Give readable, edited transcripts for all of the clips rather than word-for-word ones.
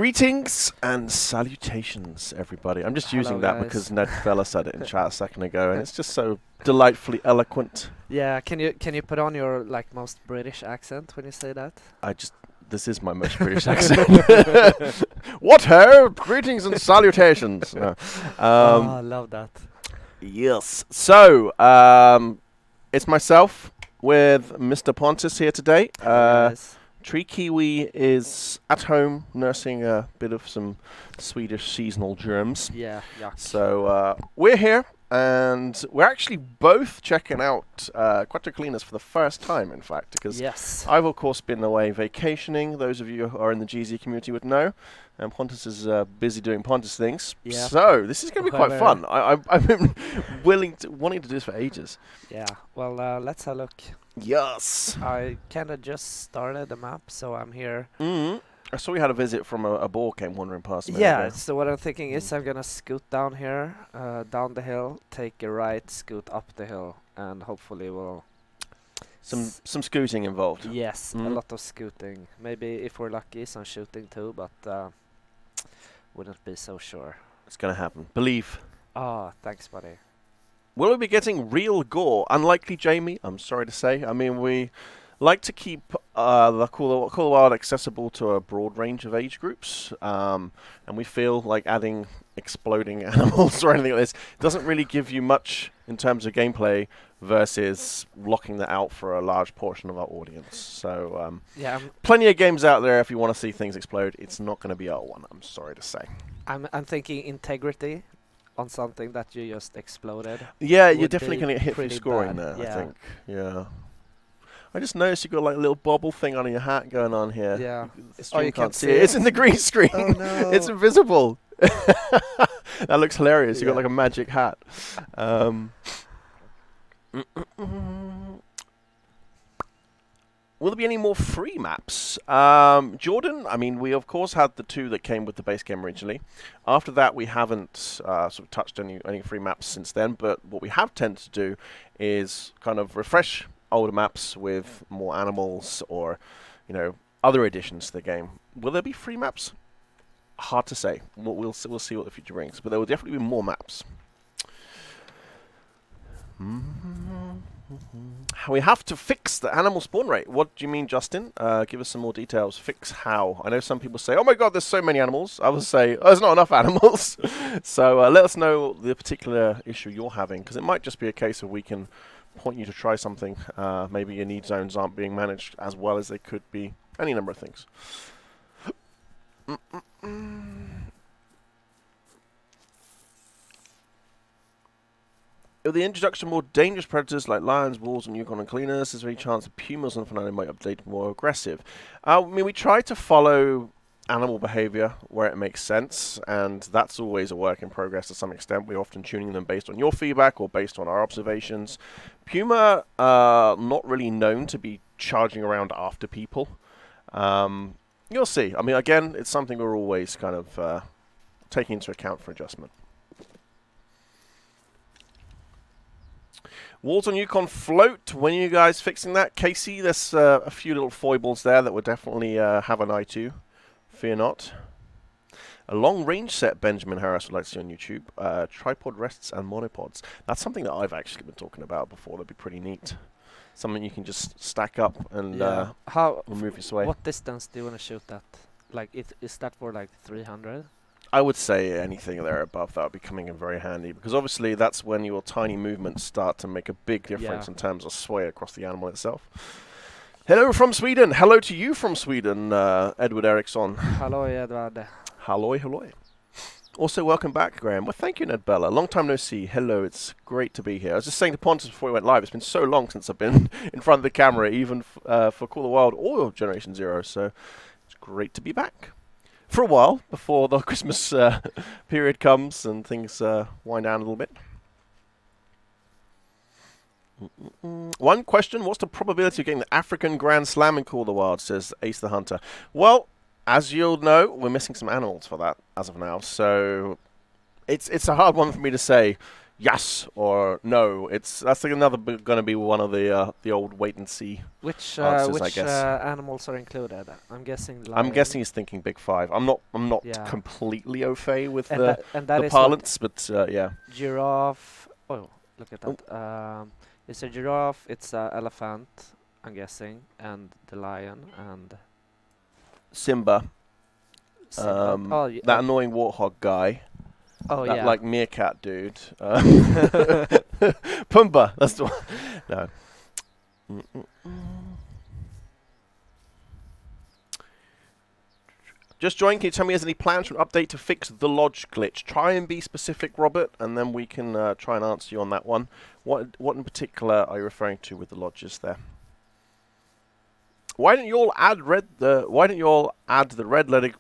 Greetings and salutations, everybody. I'm just Hello, using that guys. because Ned Bella said it in chat a second ago, and it's just so delightfully eloquent. Yeah, can you put on your like most British accent when you say that? This is my most British accent. What ho! Greetings and salutations. No. I love that. Yes. So, it's myself with Mr. Pontus here today. Yes. Tree Kiwi is at home nursing a bit of some Swedish seasonal germs. Yeah, yuck. So we're here, and we're actually both checking out Quattro Cleaners for the first time, in fact, because Yes. I've, of course, been away vacationing. Those of you who are in the GZ community would know. And Pontus is busy doing Pontus things. Yeah. So this is going to be quite Whoever- fun. I've been wanting to do this for ages. Yeah. Well, let's have a look. Yes. I kind of just started the map, so I'm here. I saw we had a visit from a boar came wandering past me. Yeah. So what I'm thinking is I'm gonna scoot down here, down the hill, take a right, scoot up the hill, and hopefully we'll. Some scooting involved. Yes, a Mm. lot of scooting. Maybe if we're lucky, some shooting too, but wouldn't be so sure. It's going to happen. Believe. Oh, thanks, buddy. Will we be getting real gore? Unlikely, Jamie, I'm sorry to say. I mean, we like to keep the Cool Wild accessible to a broad range of age groups, and we feel like adding exploding animals or anything like this doesn't really give you much in terms of gameplay versus locking that out for a large portion of our audience. So, Yeah, plenty of games out there if you want to see things explode. It's not going to be our one, I'm sorry to say. I'm thinking integrity on something that you just exploded. Yeah, you're would definitely be going to get hit for pretty scoring bad, there, yeah. I think. Yeah. I just noticed you got like a little bobble thing on your hat going on here. Yeah. The Oh, stream you can't can't see see it. It's it? in the green screen. Oh no! It's invisible. That looks hilarious. You got Yeah. like a magic hat. Will there be any more free maps? Jordan, I mean, we of course had the two that came with the base game originally. After that, we haven't sort of touched any free maps since then, but what we have tended to do is kind of refresh older maps with more animals or, you know, other additions to the game. Will there be free maps? Hard to say. We'll see what the future brings, but there will definitely be more maps. We have to fix the animal spawn rate. What do you mean, Justin? Give us some more details. Fix how? I know some people say, oh my god, there's so many animals. Others say, oh, there's not enough animals. So let us know the particular issue you're having, because it might just be a case of we can point you to try something. Maybe your need zones aren't being managed as well as they could be. Any number of things. With the introduction of more dangerous predators like lions, wolves, and Yukon and cleaners, there's any chance that pumas on Finale might update more aggressive. I mean, we try to follow animal behavior where it makes sense, and that's always a work in progress to some extent. We're often tuning them based on your feedback or based on our observations. Puma are not really known to be charging around after people. You'll see. I mean, again, it's something we're always kind of taking into account for adjustment. Walls on Yukon float. When are you guys fixing that? Casey, there's a few little foibles there that we'll definitely have an eye to. Fear not. A long range set, Benjamin Harris would like to see on YouTube. Tripod rests and monopods. That's something that I've actually been talking about before. That'd be pretty neat. Something you can just stack up and How? remove your sway. What distance do you want to shoot that? Like, is that for like 300? I would say anything there above that would be coming in very handy, because obviously that's when your tiny movements start to make a big difference in terms of sway across the animal itself. Hello from Sweden. Hello to you from Sweden, Edward Eriksson. Hello, Edward. Hello, hello. Also, welcome back, Graham. Well, thank you, Ned Bella. Long time no see. Hello, it's great to be here. I was just saying to Pontus before we went live, it's been so long since I've been in front of the camera, even for Call the Wild or Generation Zero, so it's great to be back. For a while, before the Christmas period comes and things wind down a little bit. One question, what's the probability of getting the African Grand Slam in Call the Wild, says Ace the Hunter. Well, as you'll know, we're missing some animals for that as of now, so it's a hard one for me to say. yes or no. That's like another going to be one of the old wait and see Which answers, I guess. animals are included? I'm guessing lion. I'm guessing he's thinking big five. I'm not Yeah. completely au fait with And the that is what parlance, but yeah. giraffe. Oh, look at that. It's a giraffe. It's a elephant. I'm guessing, and the lion and Simba, Simba. that annoying warthog guy, oh that yeah. like meerkat dude, Pumbaa. That's the one. No. Just join. Can you tell me, has any plans for an update to fix the lodge glitch? Try and be specific, Robert, and then we can try and answer you on that one. What in particular are you referring to with the lodges there? Why don't you all add the red-legged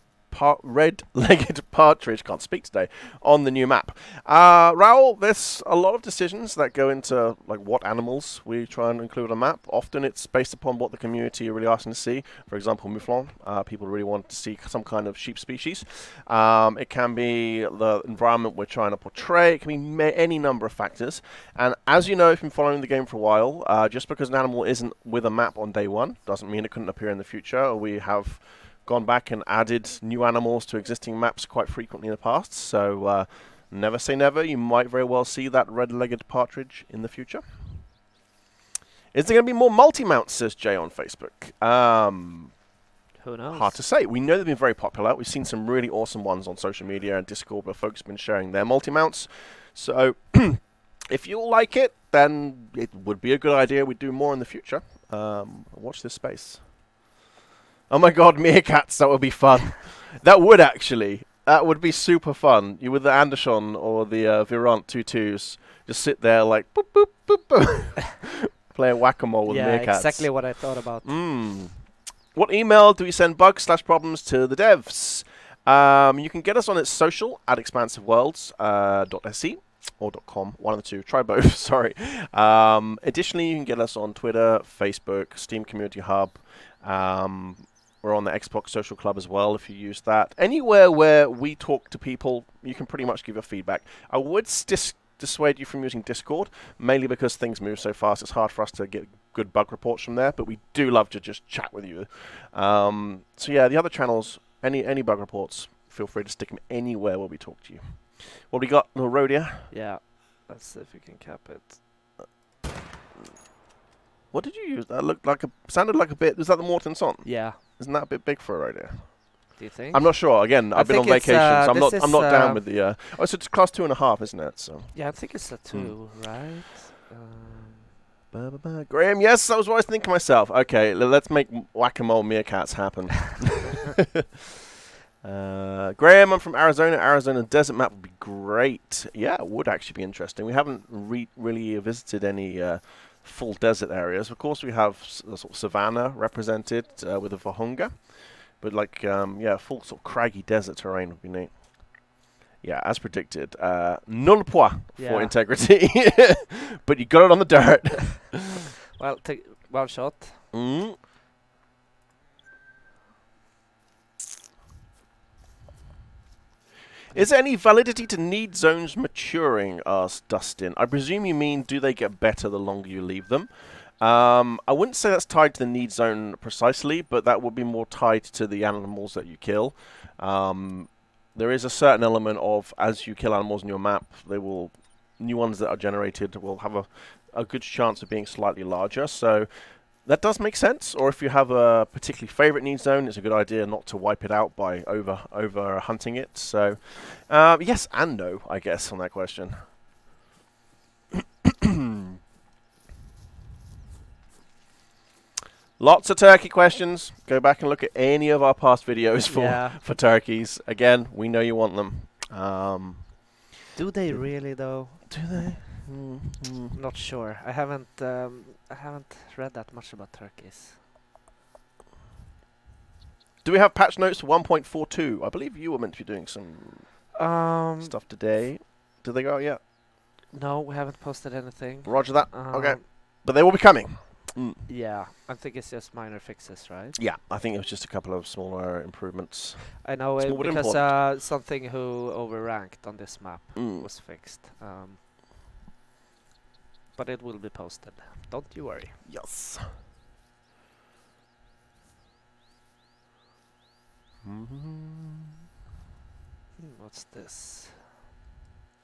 partridge? Can't speak today. On the new map. Raoul, there's a lot of decisions that go into like what animals we try and include on a map. Often it's based upon what the community are really asking to see. For example, mouflon. People really want to see some kind of sheep species. It can be the environment we're trying to portray. It can be any number of factors. And as you know, if you've been following the game for a while, just because an animal isn't with a map on day one doesn't mean it couldn't appear in the future. We have gone back and added new animals to existing maps quite frequently in the past, so never say never. You might very well see that red-legged partridge in the future. Is there going to be more multi-mounts, says Jay on Facebook? Who knows? Hard to say. We know they've been very popular. We've seen some really awesome ones on social media and Discord where folks have been sharing their multi-mounts. So if you all like it, then it would be a good idea we do more in the future. Watch this space. Oh my god, meerkats, that would be fun. That would actually. That would be super fun. You with the Anderson or the Virant 2-2s just sit there like boop boop boop boop. Play whack-a-mole with meerkats. Yeah, exactly what I thought about. What email do we send bugs/problems to the devs? You can get us on its social at expansiveworlds.se or .com, one of the two. Try both, sorry. Additionally, you can get us on Twitter, Facebook, Steam Community Hub. We're on the Xbox Social Club as well, if you use that. Anywhere where we talk to people, you can pretty much give your feedback. I would dissuade you from using Discord, mainly because things move so fast. It's hard for us to get good bug reports from there, but we do love to just chat with you. So yeah, the other channels, any bug reports, feel free to stick them anywhere where we talk to you. What do we got, little Rhodia? Yeah, let's see if we can cap it. What did you use? That looked like sounded like a bit. Was that the Morton Son? Yeah. Isn't that a bit big for a Rhodia? Do you think? I'm not sure. Again, I've been on think it's, vacation, so this I'm not is, down with the. Oh, so it's class 2.5, isn't it? So. Yeah, I think it's a 2, right? Graham, yes, that was what I was thinking myself. Okay, let's make whack-a-mole meerkats happen. Graham, I'm from Arizona. Arizona desert map would be great. Yeah, it would actually be interesting. We haven't really visited any full desert areas. Of course, we have sort of savanna represented with a Vahunga. But like, yeah, full sort of craggy desert terrain would be neat. Yeah, as predicted, null point for integrity. But you got it on the dirt. Well shot. Is there any validity to need zones maturing? Asked Dustin. I presume you mean, do they get better the longer you leave them? I wouldn't say that's tied to the need zone precisely, but that would be more tied to the animals that you kill. There is a certain element of, as you kill animals in your map, new ones that are generated will have a good chance of being slightly larger. So that does make sense. Or if you have a particularly favorite need zone, it's a good idea not to wipe it out by over hunting it. So yes and no, I guess, on that question. Lots of turkey questions. Go back and look at any of our past videos for turkeys. Again, we know you want them. Do they really though? Do they? Not sure. I haven't read that much about turkeys. Do we have patch notes for 1.42? I believe you were meant to be doing some stuff today. Did they go out yet? No, we haven't posted anything. Roger that. Okay, but they will be coming. Yeah, I think it's just minor fixes, right? Yeah, I think it was just a couple of smaller improvements. I know it because something who overranked on this map was fixed. but it will be posted. Don't you worry. Yes. What's this?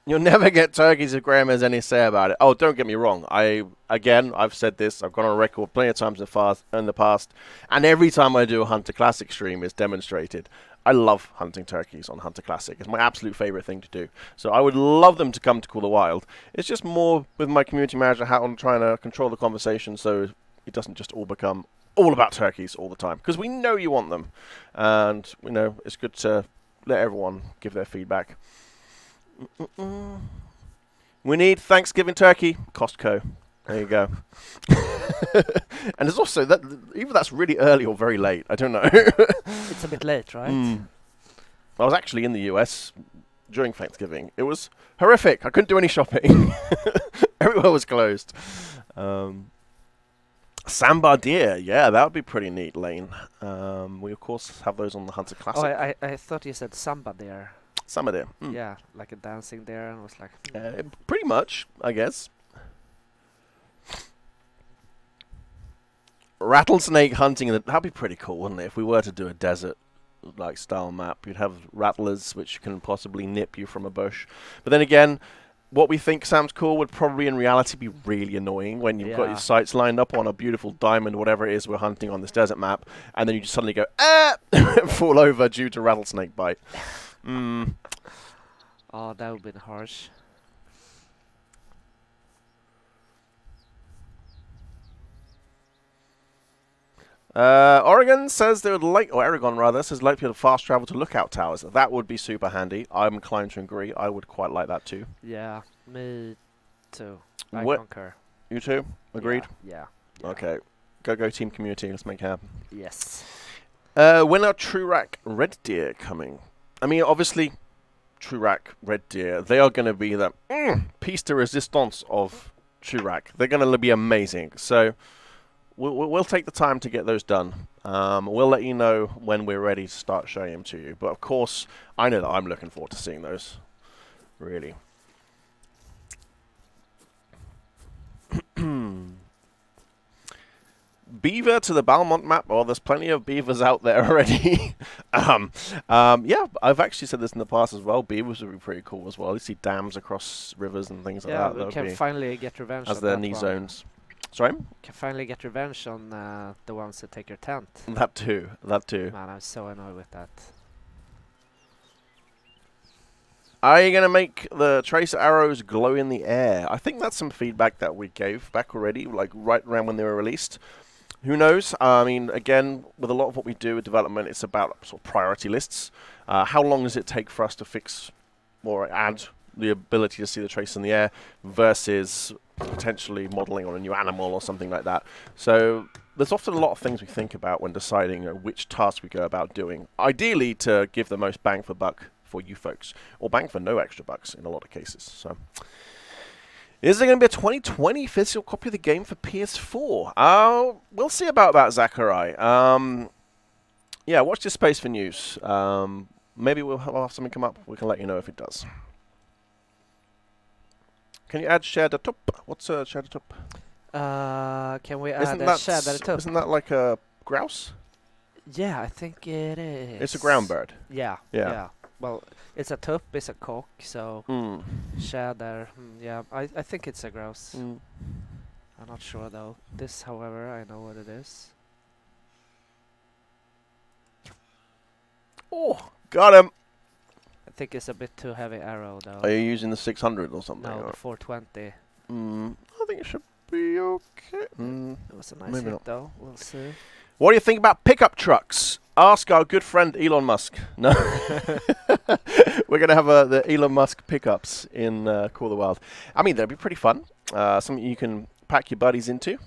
You'll never get turkeys if Graham has any say about it. Oh, don't get me wrong. I've said this. I've gone on record plenty of times in the past, and every time I do a Hunter Classic stream, it's demonstrated. I love hunting turkeys on Hunter Classic. It's my absolute favorite thing to do. So I would love them to come to Call the Wild. It's just more with my community manager hat on, trying to control the conversation so it doesn't just all become all about turkeys all the time. Because we know you want them, and it's good to let everyone give their feedback. We need Thanksgiving turkey, Costco. There you go. And there's also that, either that's really early or very late. I don't know. It's a bit late, right? I was actually in the US during Thanksgiving. It was horrific. I couldn't do any shopping. Everywhere was closed. Sambar deer, yeah, that would be pretty neat, Lane. We of course have those on the Hunter Classic. Oh, I thought you said samba there. Samba deer. Yeah, like a dancing there, and was like. Pretty much, I guess. Rattlesnake hunting, that'd be pretty cool, wouldn't it? If we were to do a desert like style map, you'd have rattlers which can possibly nip you from a bush. But then again, what we think sounds cool would probably in reality be really annoying when you've got your sights lined up on a beautiful diamond, whatever it is we're hunting on this desert map, and then you just suddenly go, and fall over due to rattlesnake bite. Oh, that would have been harsh. Oregon says they would like, or Aragon rather, says like to be able to fast travel to lookout towers. That would be super handy. I'm inclined to agree. I would quite like that too. Yeah, me too. I What? concur. You too? Agreed? Yeah. Okay. Go team community. Let's make it happen. Yes. When are True Rack Red Deer coming? I mean, obviously, True Rack Red Deer, they are going to be the piece de resistance of True Rack. They're going to be amazing. So we'll take the time to get those done. We'll let you know when we're ready to start showing them to you. But of course, I know that I'm looking forward to seeing those. Really. Beaver to the Balmont map. Oh, there's plenty of beavers out there already. Yeah, I've actually said this in the past as well. Beavers would be pretty cool as well. You see dams across rivers and things like that. Yeah, we can finally get revenge as on their that knee one. zones. Sorry? Can finally get revenge on the ones that take your tent. That too. That too. Man, I'm so annoyed with that. Are you going to make the tracer arrows glow in the air? I think that's some feedback that we gave back already, like right around when they were released. Who knows? I mean, again, with a lot of what we do with development, it's about sort of priority lists. How long does it take for us to fix or add the ability to see the trace in the air versus potentially modeling on a new animal or something like that? So there's often a lot of things we think about when deciding which task we go about doing. Ideally, to give the most bang for buck for you folks, or bang for no extra bucks in a lot of cases. So, is there going to be a 2020 physical copy of the game for PS4? We'll see about that, Zachary. Yeah, watch this space for news. Maybe we'll have something come up. We can let you know if it does. Can you add share the top? What's share the top? Can we add a share the top? Isn't that like a grouse? Yeah, I think it is. It's a ground bird. Yeah. Well, it's a tup, it's a cock, so shader. Yeah, I think it's a grouse. I'm not sure though. This, however, I know what it is. Oh, got him. I think it's a bit too heavy arrow though. Are you using the 600 or something? No, the 420. I think it should be okay. It was a nice hit though. We'll see. What do you think about pickup trucks? Ask our good friend Elon Musk. No, we're gonna have the Elon Musk pickups in Call the Wild. I mean, that'd be pretty fun. Something you can pack your buddies into.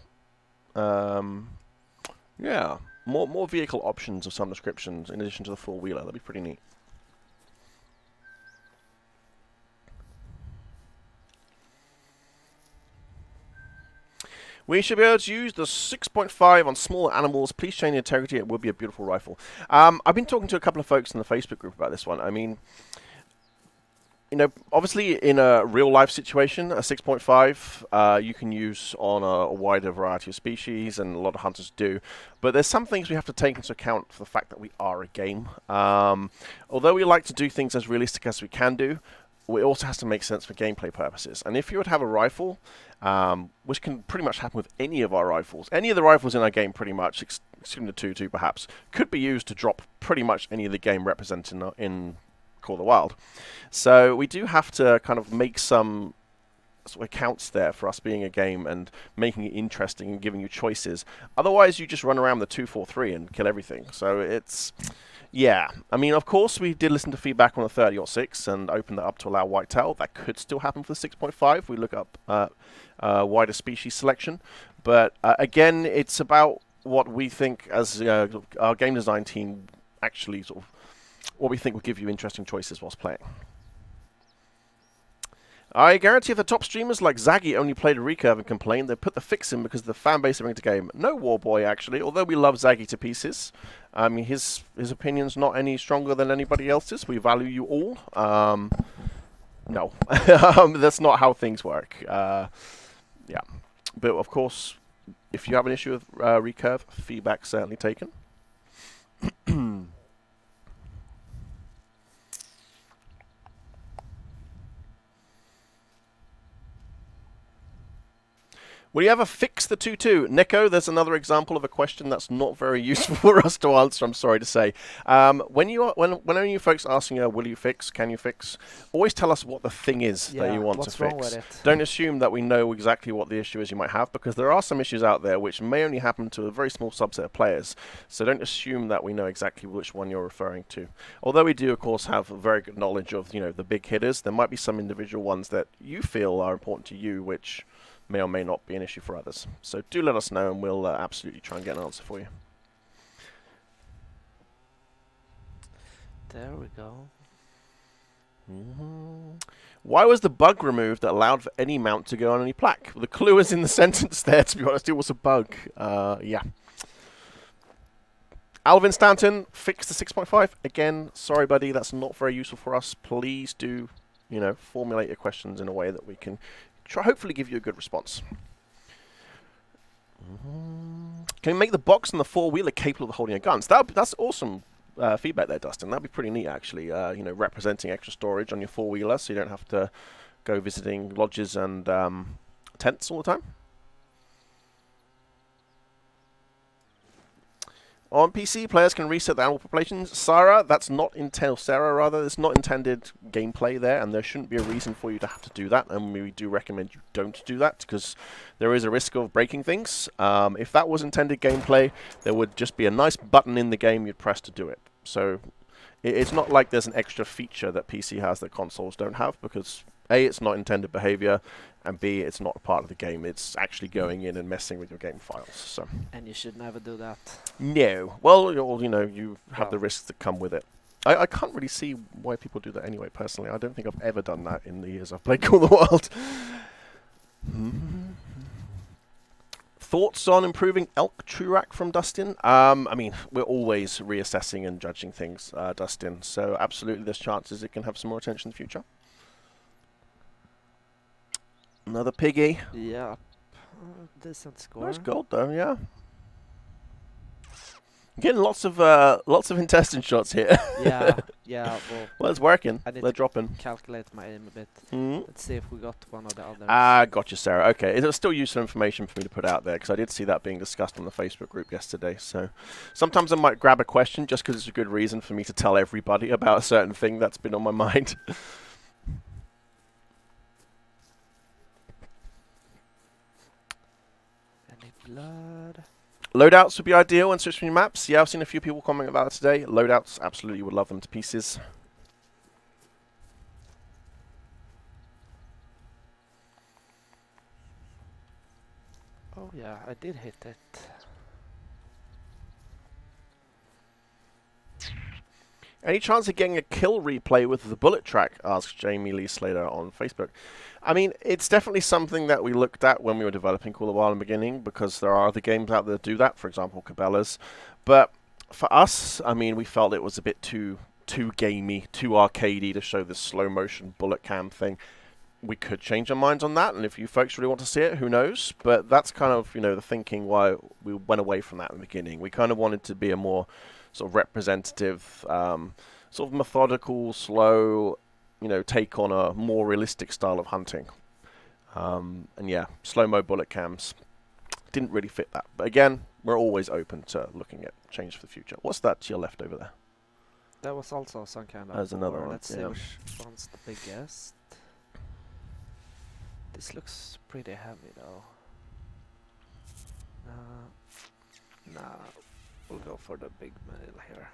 Yeah, more vehicle options of some descriptions in addition to the four wheeler. That'd be pretty neat. We should be able to use the 6.5 on smaller animals. Please change the integrity. It would be a beautiful rifle. I've been talking to a couple of folks in the Facebook group about this one. I mean, obviously in a real-life situation, a 6.5 you can use on a wider variety of species, and a lot of hunters do. But there's some things we have to take into account for the fact that we are a game. Although we like to do things as realistic as we can do, it also has to make sense for gameplay purposes. And if you would have a rifle, which can pretty much happen with any of our rifles, any of the rifles in our game pretty much, excluding the 2-2 perhaps, could be used to drop pretty much any of the game represented in Call of the Wild. So we do have to kind of make some sort of accounts there for us being a game and making it interesting and giving you choices. Otherwise, you just run around the 2-4-3 and kill everything. So it's... Yeah, I mean, of course, we did listen to feedback on the 30-06 and open that up to allow whitetail. That could still happen for the 6.5. We look up wider species selection. But again, it's about what we think as our game design team actually sort of what we think will give you interesting choices whilst playing. I guarantee if the top streamers like Zaggy only played a recurve and complained, they'd put the fix in because of the fan base they bring to the game. No, Warboy, actually. Although we love Zaggy to pieces, I mean, his opinion's not any stronger than anybody else's. We value you all. No. That's not how things work. Yeah. But, of course, if you have an issue with recurve, feedback certainly taken. Will you ever fix the 2-2? Nico, there's another example of a question that's not very useful for us to answer, I'm sorry to say. When you folks asking, will you fix, can you fix, always tell us what the thing is that you want to fix. What's wrong with it? Don't assume that we know exactly what the issue is you might have, because there are some issues out there which may only happen to a very small subset of players. So don't assume that we know exactly which one you're referring to. Although we do, of course, have a very good knowledge of the big hitters, there might be some individual ones that you feel are important to you, which may or may not be an issue for others. So do let us know and we'll absolutely try and get an answer for you. There we go. Why was the bug removed that allowed for any mount to go on any plaque? Well, the clue is in the sentence there, to be honest. It was a bug. Yeah. Alvin Stanton, fixed the 6.5. Again, sorry buddy, that's not very useful for us. Please do, formulate your questions in a way that we can hopefully give you a good response. Can we make the box and the four-wheeler capable of holding a gun? So that's awesome feedback there, Dustin. That'd be pretty neat, actually. Representing extra storage on your four-wheeler, so you don't have to go visiting lodges and tents all the time. On PC, players can reset the animal populations. Sarah, that's not it's not intended gameplay there, and there shouldn't be a reason for you to have to do that, and we do recommend you don't do that, because there is a risk of breaking things. If that was intended gameplay, there would just be a nice button in the game you'd press to do it. So it's not like there's an extra feature that PC has that consoles don't have, because A, it's not intended behavior, and B, it's not a part of the game. It's actually going in and messing with your game files. So. And you should never do that. No. Well, you have the risks that come with it. I can't really see why people do that anyway, personally. I don't think I've ever done that in the years I've played Call of the Wild. Thoughts on improving elk true rack from Dustin? I mean, we're always reassessing and judging things, Dustin. So absolutely there's chances it can have some more attention in the future. Another piggy. Yeah. Decent score. Nice gold though, yeah. Getting lots of intestine shots here. Yeah. Well, it's working. They're dropping. Calculate my aim a bit. Let's see if we got one of the others. Gotcha, Sarah. Okay, it was still useful information for me to put out there, because I did see that being discussed on the Facebook group yesterday. So sometimes I might grab a question just because it's a good reason for me to tell everybody about a certain thing that's been on my mind. Blood. Loadouts would be ideal when switching maps. Yeah, I've seen a few people comment about that today. Loadouts, absolutely would love them to pieces. Oh yeah, I did hit it. Any chance of getting a kill replay with the bullet track? Asks Jamie Lee Slater on Facebook. I mean, it's definitely something that we looked at when we were developing Call of the Wild in the beginning, because there are other games out there that do that, for example, Cabela's. But for us, I mean, we felt it was a bit too too gamey, too arcadey to show this slow motion bullet cam thing. We could change our minds on that, and if you folks really want to see it, who knows? But that's kind of, the thinking why we went away from that in the beginning. We kind of wanted to be a more sort of representative, sort of methodical, slow, take on a more realistic style of hunting. And yeah, slow-mo bullet cams didn't really fit that. But again, we're always open to looking at change for the future. What's that to your left over there? That was also some kind of... There's another one. Let's see which one's the biggest. This looks pretty heavy though. Nah, we'll go for the big male here.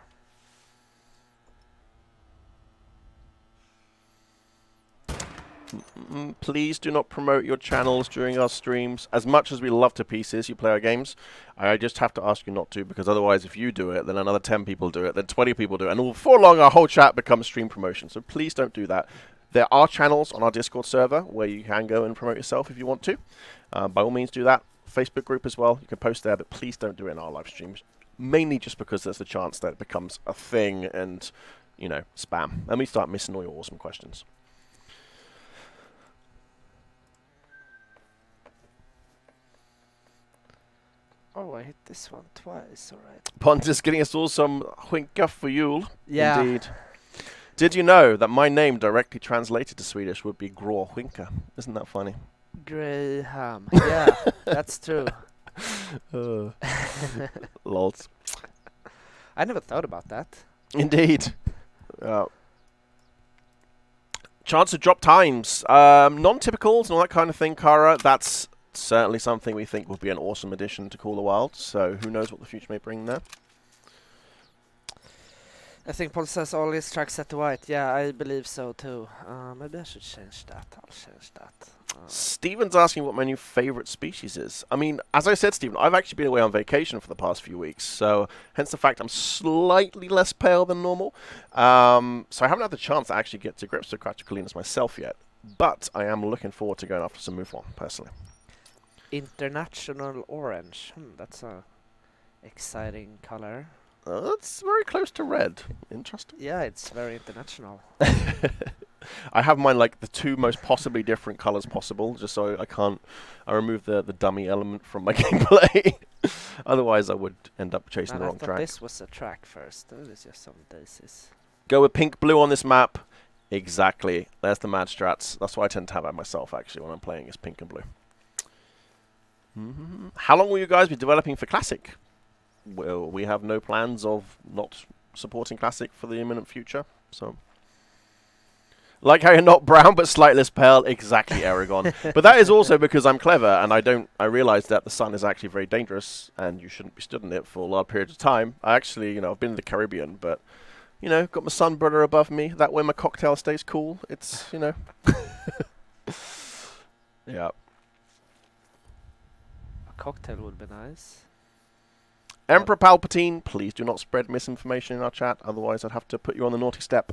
Please do not promote your channels during our streams. As much as we love to pieces you play our games, I just have to ask you not to, because otherwise if you do it, then another 10 people do it, then 20 people do it, and before long our whole chat becomes stream promotion. So please don't do that. There are channels on our Discord server where you can go and promote yourself if you want to. By all means do that. Facebook group as well. You can post there, but please don't do it in our live streams. Mainly just because there's the chance that it becomes a thing and, spam. And we start missing all your awesome questions. Oh, I hit this one twice, alright. Pontus getting us all some skinka for Yule. Yeah. Indeed. Did you know that my name directly translated to Swedish would be Grå Skinka? Isn't that funny? Graham. Yeah, that's true. Lols. I never thought about that. Indeed. Chance to drop times. Non-typicals and all that kind of thing, Kara. That's certainly something we think would be an awesome addition to Call the Wild. So who knows what the future may bring there. I think Paul says all his tracks set to white. Yeah, I believe so too. Maybe I should change that. I'll change that. Steven's asking what my new favorite species is. I mean, as I said, Steven, I've actually been away on vacation for the past few weeks, so hence the fact I'm slightly less pale than normal. So I haven't had the chance to actually get to grips with Quattrocolinas myself yet, but I am looking forward to going after some Mouflon, personally. International orange. That's a exciting color. That's very close to red. Interesting. Yeah, it's very international. I have mine like the two most possibly different colors possible, just so I remove the dummy element from my gameplay. Otherwise I would end up chasing the wrong track. This was a track first. Oh, there's just some daisies. Go with pink blue on this map. Exactly. There's the mad strats. That's what I tend to have at myself actually when I'm playing is pink and blue. How long will you guys be developing for Classic? Well, we have no plans of not supporting Classic for the imminent future, so... Like how you're not brown but slightly less pale, exactly, Aragon. But that is also because I'm clever and I realise that the sun is actually very dangerous and you shouldn't be stood in it for a large period of time. I actually, I've been in the Caribbean, but, got my sunbrother above me. That way my cocktail stays cool. It's, yeah. A cocktail would be nice. Emperor Palpatine, please do not spread misinformation in our chat, otherwise I'd have to put you on the naughty step.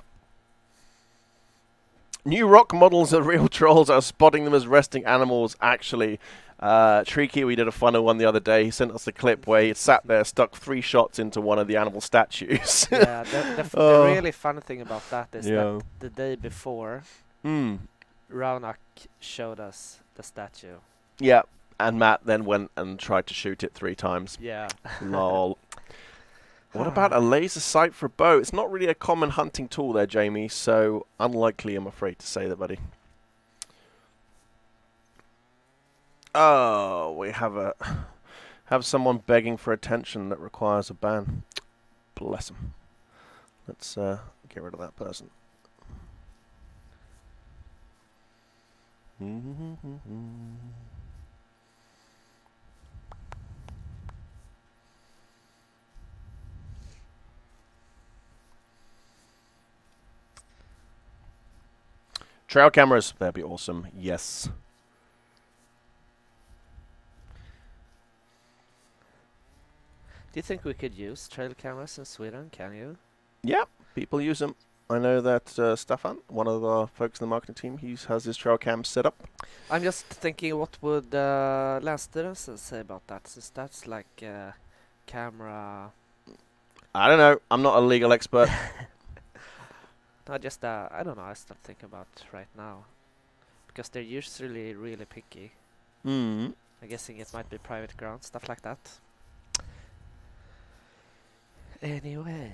New rock models of real trolls are spotting them as resting animals, actually. Tricky, we did a funner one the other day. He sent us a clip where he sat there, stuck 3 shots into one of the animal statues. Yeah, the really fun thing about that is that the day before, Raunak showed us the statue. Yeah, and Matt then went and tried to shoot it 3 times. Yeah. Lol. What about a laser sight for a bow? It's not really a common hunting tool there, Jamie, so unlikely, I'm afraid to say that, buddy. Oh, we have someone begging for attention that requires a ban. Bless him. Let's get rid of that person. Trail cameras, that'd be awesome. Yes. Do you think we could use trail cameras in Sweden? Can you? Yeah, people use them. I know that Staffan, one of the folks in the marketing team, he has his trail cam set up. I'm just thinking, what would Länsstyrelsen say about that? Since that's like camera. I don't know. I'm not a legal expert. I just I don't know. I start thinking about right now because they're usually really picky. Mm. I'm guessing it might be private ground, stuff like that. Anyway.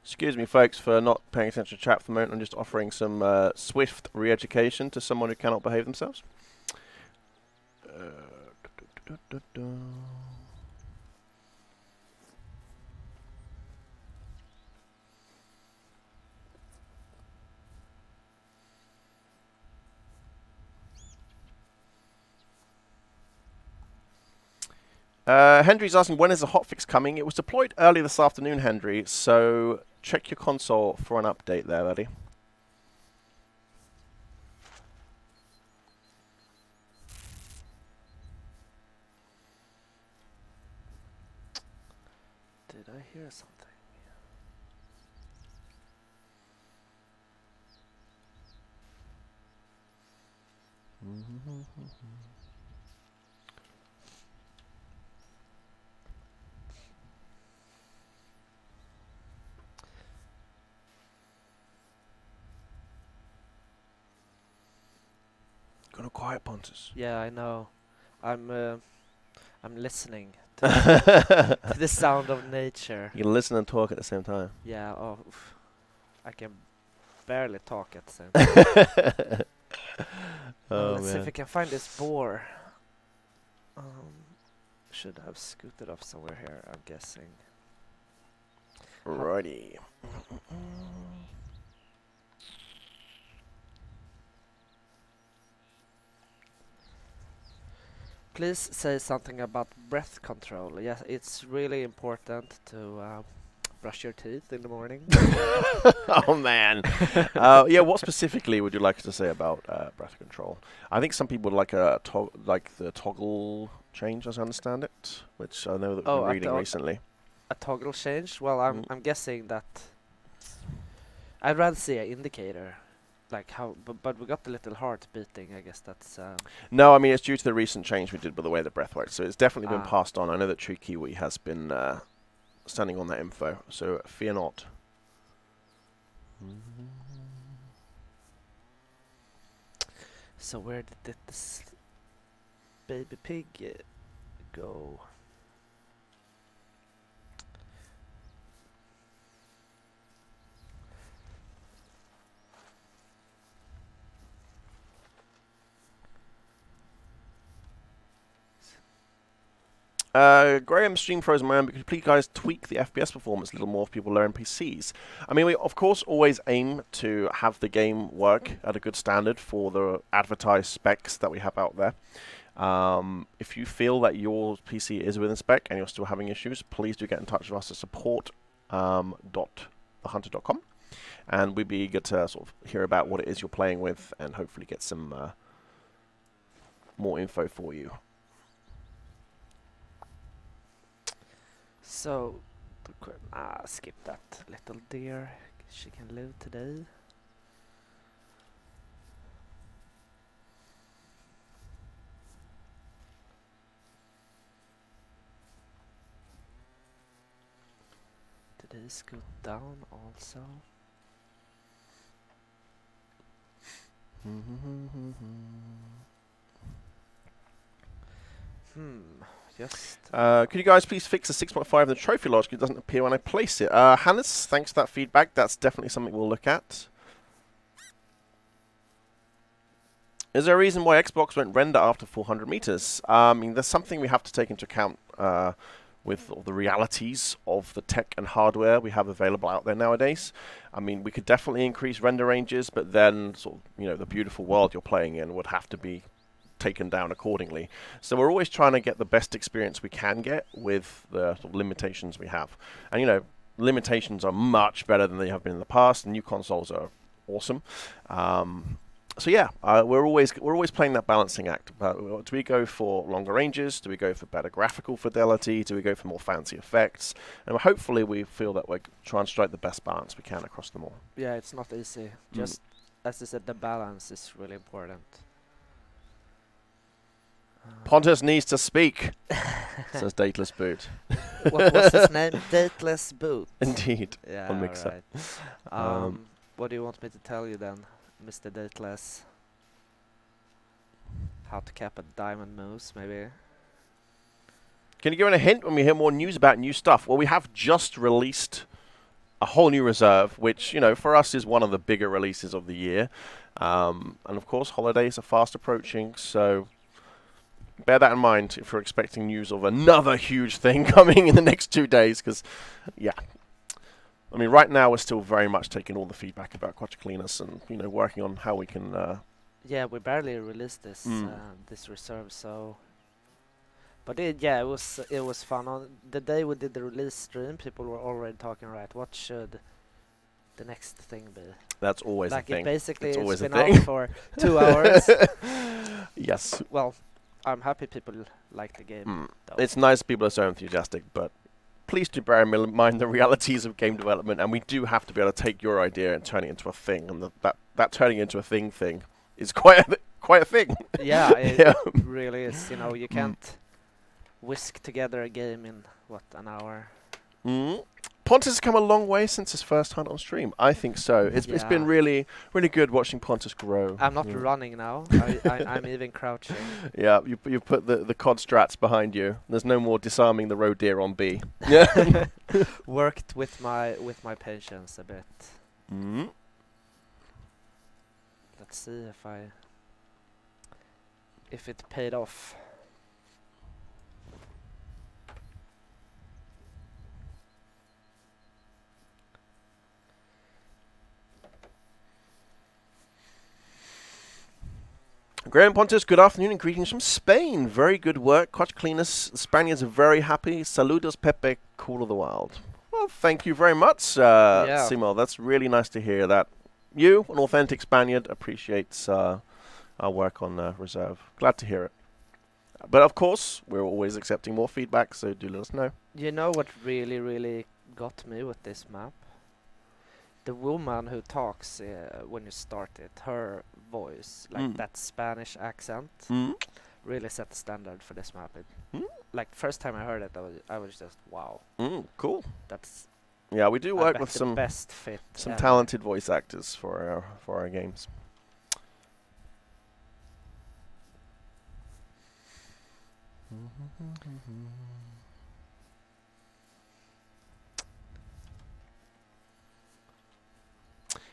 Excuse me, folks, for not paying attention to chat for the moment. I'm just offering some swift re-education to someone who cannot behave themselves. Hendry's asking, when is the hotfix coming? It was deployed early this afternoon, Hendry, so check your console for an update there, buddy. Did I hear something? Gonna quiet, Pontus. Yeah, I know. I'm listening to the sound of nature. You can listen and talk at the same time. Yeah. Oh, I can barely talk at the same time. Let's see if we can find this boar. Should have scooted off somewhere here, I'm guessing. Righty. Please say something about breath control. Yes, it's really important to brush your teeth in the morning. Oh man. Yeah, what specifically would you like to say about breath control? I think some people like like the toggle change, as I understand it, which I know that we've been reading recently. A toggle change? Well, I'm guessing that I'd rather see an indicator, like how. But we got the little heart beating. I guess that's. No, I mean it's due to the recent change we did with the way the breath works. So it's definitely been passed on. I know that True Kiwi has been standing on that info, so fear not. So where did this baby pig go? Graham stream frozen my own, but could you please guys tweak the FPS performance a little more for people low NPCs? I mean, we of course always aim to have the game work at a good standard for the advertised specs that we have out there. If you feel that your PC is within spec and you're still having issues, please do get in touch with us at support.thehunter.com, and we'd be eager to sort of hear about what it is you're playing with and hopefully get some more info for you. So, skip that little deer. She can live today. Did he scoot down also? Just. Could you guys please fix the 6.5 in the trophy logic? It doesn't appear when I place it. Hannes, thanks for that feedback. That's definitely something we'll look at. Is there a reason why Xbox won't render after 400 meters? I mean, there's something we have to take into account with all the realities of the tech and hardware we have available out there nowadays. I mean, we could definitely increase render ranges, but then sort of, the beautiful world you're playing in would have to be taken down accordingly. So we're always trying to get the best experience we can get with the sort of limitations we have. And limitations are much better than they have been in the past, and new consoles are awesome. So yeah, we're always playing that balancing act. Do we go for longer ranges? Do we go for better graphical fidelity? Do we go for more fancy effects? And hopefully we feel that we're trying to strike the best balance we can across them all. Yeah, it's not easy. Just as I said, the balance is really important. Pontus needs to speak, says Dateless Boot. What was his name? Dateless Boot. Indeed. Yeah, On Mixer. right. What do you want me to tell you then, Mr. Dateless? How to cap a diamond moose, maybe? Can you give it a hint when we hear more news about new stuff? Well, we have just released a whole new reserve, which, you know, for us is one of the bigger releases of the year. And of course, holidays are fast approaching, so bear that in mind if you're expecting news of another huge thing coming in the next 2 days, because, yeah. I mean, right now we're still very much taking all the feedback about Quattro Cleaners and, you know, working on how we can... Yeah, we barely released this this reserve, so... But it was fun. On the day we did the release stream, people were already talking, right, what should the next thing be? That's always a thing. It's been out for 2 hours. Yes. Well, I'm happy people like the game. It's nice people are so enthusiastic, but please do bear in mind the realities of game development, and we do have to be able to take your idea and turn it into a thing, and that turning into a thing is quite a thing. Yeah, it really is. You know, you can't whisk together a game in, what, an hour? Pontus has come a long way since his first hunt on stream. I think so. It's been really, really good watching Pontus grow. I'm not running now. I'm even crouching. Yeah, you put the COD strats behind you. There's no more disarming the roe deer on B. Yeah. Worked with my patience a bit. Let's see if it paid off. Graham and Pontus, good afternoon and greetings from Spain. Very good work. Quattro Cleaners. The Spaniards are very happy. Saludos, Pepe, cool of the wild. Well, thank you very much, Simo. That's really nice to hear that you, an authentic Spaniard, appreciates our work on Reserve. Glad to hear it. But of course, we're always accepting more feedback, so do let us know. You know what really, really got me with this map? The woman who talks when you start it, her voice, like that Spanish accent, really set the standard for this map. Like, first time I heard it, I was just, wow. Cool. That's... Yeah, we do work with some best fit some talented voice actors for our games.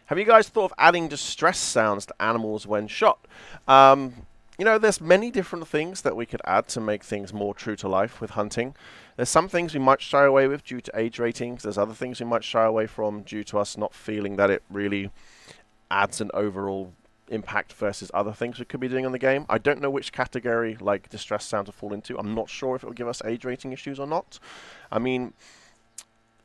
Have you guys thought of adding distress sounds to animals when shot? You know, there's many different things that we could add to make things more true to life with hunting. There's some things we might shy away with due to age ratings. There's other things we might shy away from due to us not feeling that it really adds an overall impact versus other things we could be doing in the game. I don't know which category like distress sound to fall into. I'm not sure if it will give us age rating issues or not. I mean,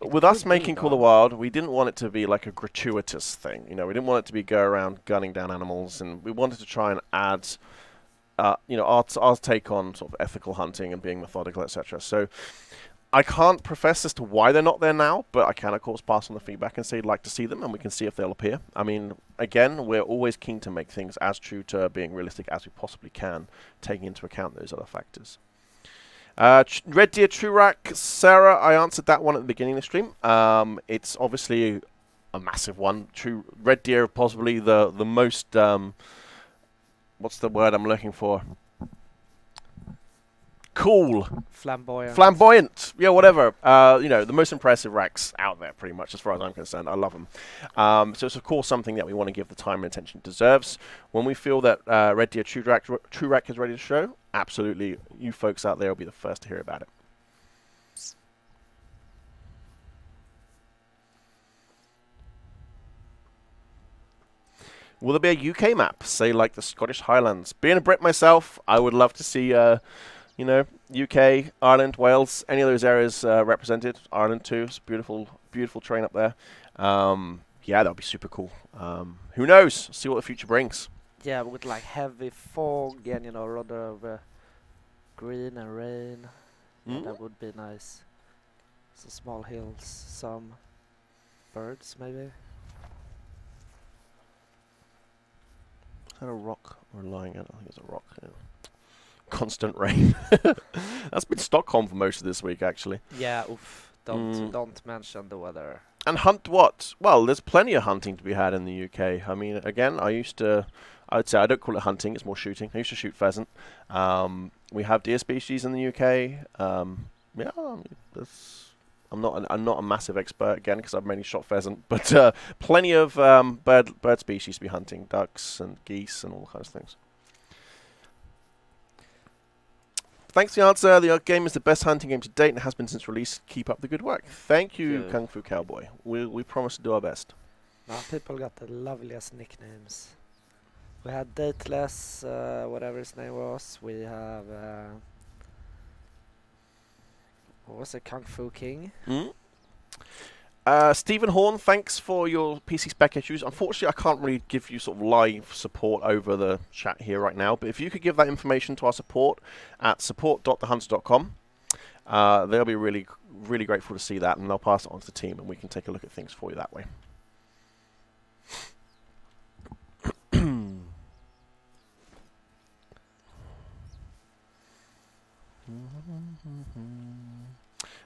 with us making Call of the Wild, we didn't want it to be like a gratuitous thing. You know, we didn't want it to be go around gunning down animals, and we wanted to try and add, you know, our take on sort of ethical hunting and being methodical, etc. So I can't profess as to why they're not there now, but I can, of course, pass on the feedback and say I'd like to see them, and we can see if they'll appear. I mean, again, we're always keen to make things as true to being realistic as we possibly can, taking into account those other factors. Red Deer True Rack, Sarah, I answered that one at the beginning of the stream. It's obviously a massive one. Red Deer, possibly the most, what's the word I'm looking for? Cool. Flamboyant. Yeah, whatever. You know, the most impressive racks out there, pretty much, as far as I'm concerned. I love them. So it's, of course, something that we want to give the time and attention it deserves. When we feel that Red Deer True Rack is ready to show, absolutely, you folks out there will be the first to hear about it. Will there be a UK map, say like the Scottish Highlands? Being a Brit myself, I would love to see... you know, UK, Ireland, Wales, any of those areas represented. Ireland too. It's a beautiful, beautiful terrain up there. Yeah, that would be super cool. Who knows? See what the future brings. Yeah, with like heavy fog and, you know, rather green and rain. Yeah, that would be nice. Some small hills, some birds maybe. Is that a rock or lying? I think it's a rock. Yeah. Constant rain. That's been Stockholm for most of this week, actually. Yeah, oof. Don't mention the weather. And hunt what? Well, there's plenty of hunting to be had in the UK. I mean, again, I would say I don't call it hunting, it's more shooting. I used to shoot pheasant. We have deer species in the UK. Yeah, I mean, I'm not a massive expert, again, because I've mainly shot pheasant, but plenty of bird species to be hunting, ducks and geese and all kinds of things. Thanks for the answer. The game is the best hunting game to date and has been since release. Keep up the good work. Thank you, Kung Fu Cowboy. We promise to do our best. Now people got the loveliest nicknames. We had Dateless, whatever his name was. We have what was it, Kung Fu King? Stephen Horn, thanks for your PC spec issues. Unfortunately, I can't really give you sort of live support over the chat here right now, but if you could give that information to our support at support.thehunter.com, they'll be really, really grateful to see that, and they'll pass it on to the team, and we can take a look at things for you that way.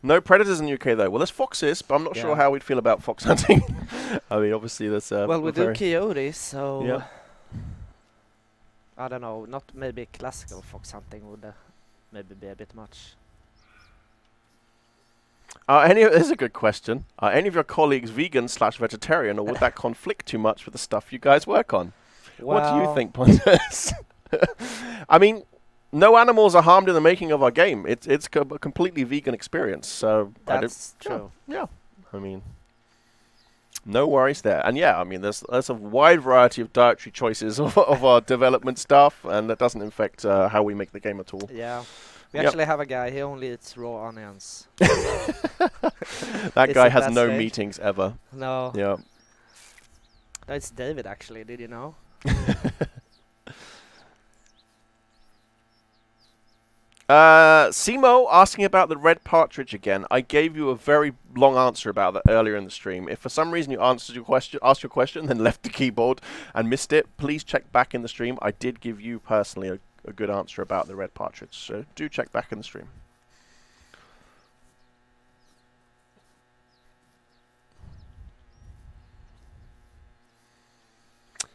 No predators in the UK though. Well, there's foxes, but I'm not sure how we'd feel about fox hunting. I mean, obviously there's well, we do coyotes, so yeah. I don't know. Not maybe classical fox hunting would maybe be a bit much. This is a good question. Are any of your colleagues vegan/vegetarian, or would that conflict too much with the stuff you guys work on? Well, what do you think, Pontus? I mean, no animals are harmed in the making of our game. It's a completely vegan experience. So that's true. Yeah, I mean, no worries there. And yeah, I mean, there's a wide variety of dietary choices of our development staff, and that doesn't affect how we make the game at all. Yeah. We actually have a guy, he only eats raw onions. That guy has no meetings ever. No. Yeah. No, it's David actually, did you know? Simo asking about the red partridge again. I gave you a very long answer about that earlier in the stream. If for some reason you asked your question, then left the keyboard and missed it, please check back in the stream. I did give you personally a good answer about the red partridge, so do check back in the stream.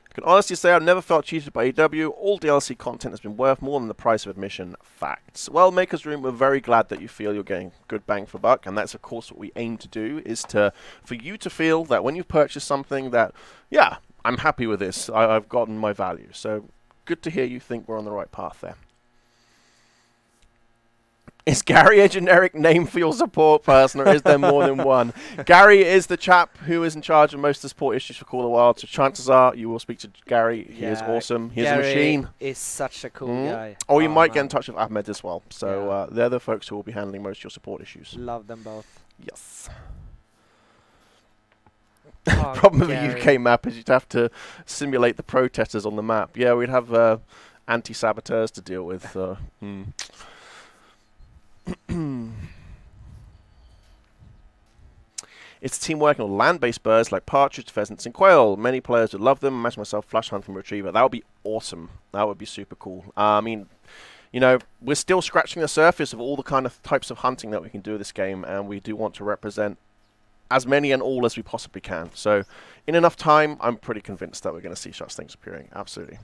I can honestly say I've never felt cheated by EW. All DLC content has been worth more than the price of admission. Facts. Well, Maker's Room, we're very glad that you feel you're getting good bang for buck, and that's of course what we aim to do, is for you to feel that when you've purchased something that, yeah, I'm happy with this, I've gotten my value. So good to hear you think we're on the right path there. Is Gary a generic name for your support person, or is there more than one? Gary is the chap who is in charge of most of the support issues for Call of the Wild, so chances are you will speak to Gary. He is awesome. He's a machine. Gary is such a cool guy. Or you might get in touch with Ahmed as well. So they're the folks who will be handling most of your support issues. Love them both. Yes. Oh, Problem with a UK map is you'd have to simulate the protesters on the map. Yeah, we'd have anti-saboteurs to deal with. It's a team working on land-based birds like partridge, pheasants, and quail. Many players would love them. Imagine myself flash hunting retriever. That would be awesome. That would be super cool. I mean, you know, we're still scratching the surface of all the kind of types of hunting that we can do in this game, and we do want to represent as many and all as we possibly can. So, in enough time, I'm pretty convinced that we're going to see such things appearing. Absolutely.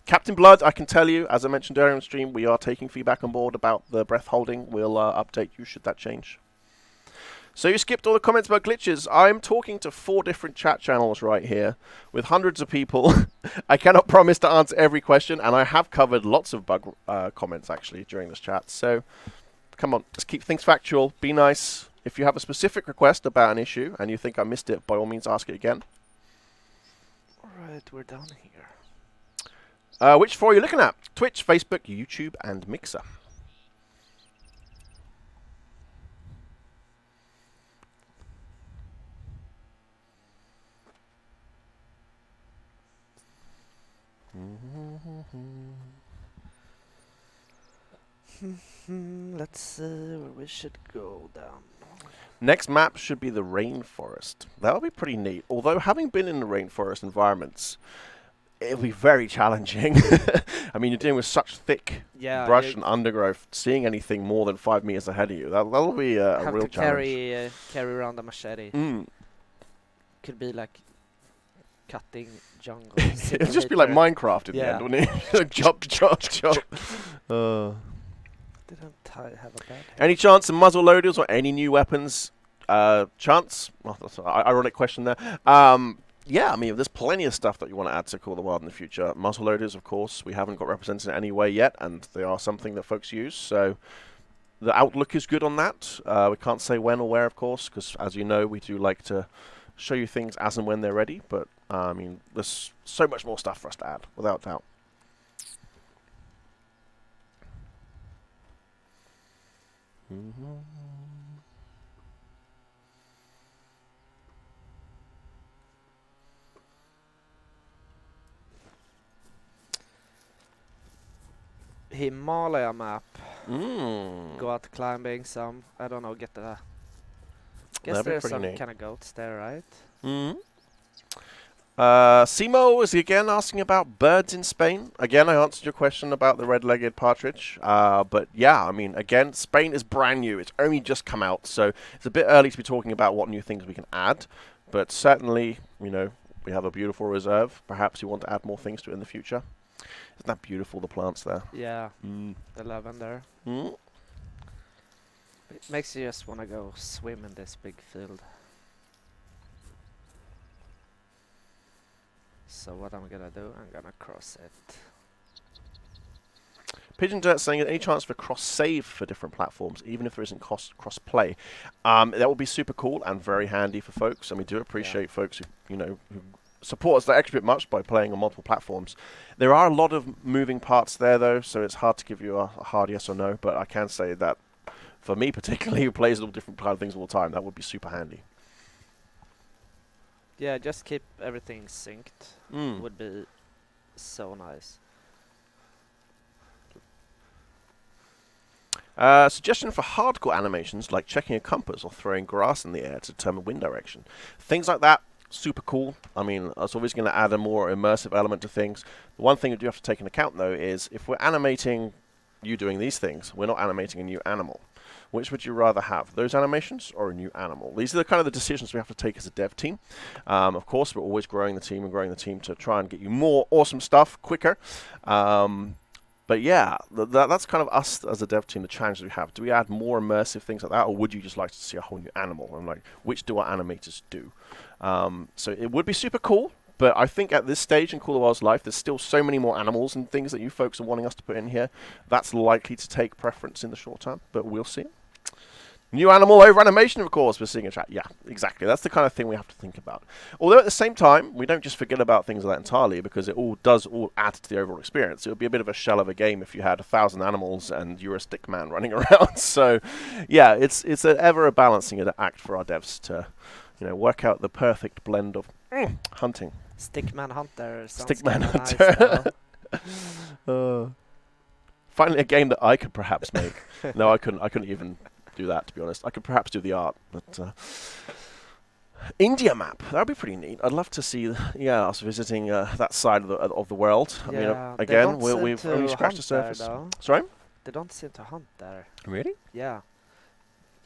Captain Blood, I can tell you, as I mentioned earlier on the stream, we are taking feedback on board about the breath holding. We'll update you should that change. So you skipped all the comments about glitches. I'm talking to 4 different chat channels right here with hundreds of people. I cannot promise to answer every question, and I have covered lots of bug comments actually during this chat. So come on, let's keep things factual. Be nice. If you have a specific request about an issue and you think I missed it, by all means ask it again. Alright, we're down here. Which 4 are you looking at? Twitch, Facebook, YouTube, and Mixer. Let's see where we should go down. Next map should be the rainforest. That would be pretty neat. Although, having been in the rainforest environments, it'll be very challenging. I mean, you're dealing with such thick brush and undergrowth. Seeing anything more than 5 meters ahead of you, that'll be a real challenge. Carry around a machete. Could be like cutting jungle. It'd just be like Minecraft in the end, wouldn't it? Chop, chop, chop. Didn't I have a bad Any chance of muzzle loaders or any new weapons? Chance? Well, that's an ironic question there. Yeah, I mean, there's plenty of stuff that you want to add to Call of the Wild in the future. Muzzle loaders, of course, we haven't got represented in any way yet, and they are something that folks use, so the outlook is good on that. We can't say when or where, of course, because, as you know, we do like to show you things as and when they're ready, but, I mean, there's so much more stuff for us to add, without doubt. Himalaya map. Go out climbing some. I don't know. Guess there's some kind of goats there, right? Simo is again asking about birds in Spain. Again, I answered your question about the red-legged partridge. But yeah, I mean, again, Spain is brand new. It's only just come out, so it's a bit early to be talking about what new things we can add. But certainly, you know, we have a beautiful reserve. Perhaps you want to add more things to it in the future. Isn't that beautiful, the plants there? Yeah, the lavender. It makes you just want to go swim in this big field. So what I'm gonna do, I'm gonna cross it. Pigeon Dirt saying, any chance for cross-save for different platforms, even if there isn't cross-play? That would be super cool and very handy for folks, and we do appreciate folks who, you know, who support us that extra bit much by playing on multiple platforms. There are a lot of moving parts there, though, so it's hard to give you a hard yes or no, but I can say that for me particularly, who plays all different kind of things all the time, that would be super handy. Yeah, just keep everything synced. Would be so nice. Suggestion for hardcore animations like checking a compass or throwing grass in the air to determine wind direction. Things like that, super cool. I mean, it's always going to add a more immersive element to things. The one thing you do have to take into account, though, is if we're animating you doing these things, we're not animating a new animal. Which would you rather have, those animations or a new animal? These are the kind of the decisions we have to take as a dev team. Of course, we're always growing the team to try and get you more awesome stuff quicker. But yeah, that's kind of us as a dev team, the challenge that we have. Do we add more immersive things like that, or would you just like to see a whole new animal? And like, which do our animators do? So it would be super cool. But I think at this stage in Call of the Wild's life, there's still so many more animals and things that you folks are wanting us to put in here. That's likely to take preference in the short term, but we'll see. New animal over animation, of course, we're seeing a chat. Yeah, exactly. That's the kind of thing we have to think about. Although at the same time, we don't just forget about things like that entirely, because it does all add to the overall experience. It would be a bit of a shell of a game if you had 1,000 animals and you're a stick man running around. So, yeah, it's ever a balancing act for our devs to, you know, work out the perfect blend of hunting. Stickman Hunter. Stickman Hunter. Nice, finally, a game that I could perhaps make. No, I couldn't even do that, to be honest. I could perhaps do the art, but India map, that would be pretty neat. I'd love to see, us visiting that side of the world. I mean, again, we've only scratched the surface. Sorry? They don't seem to hunt there. Really? Yeah.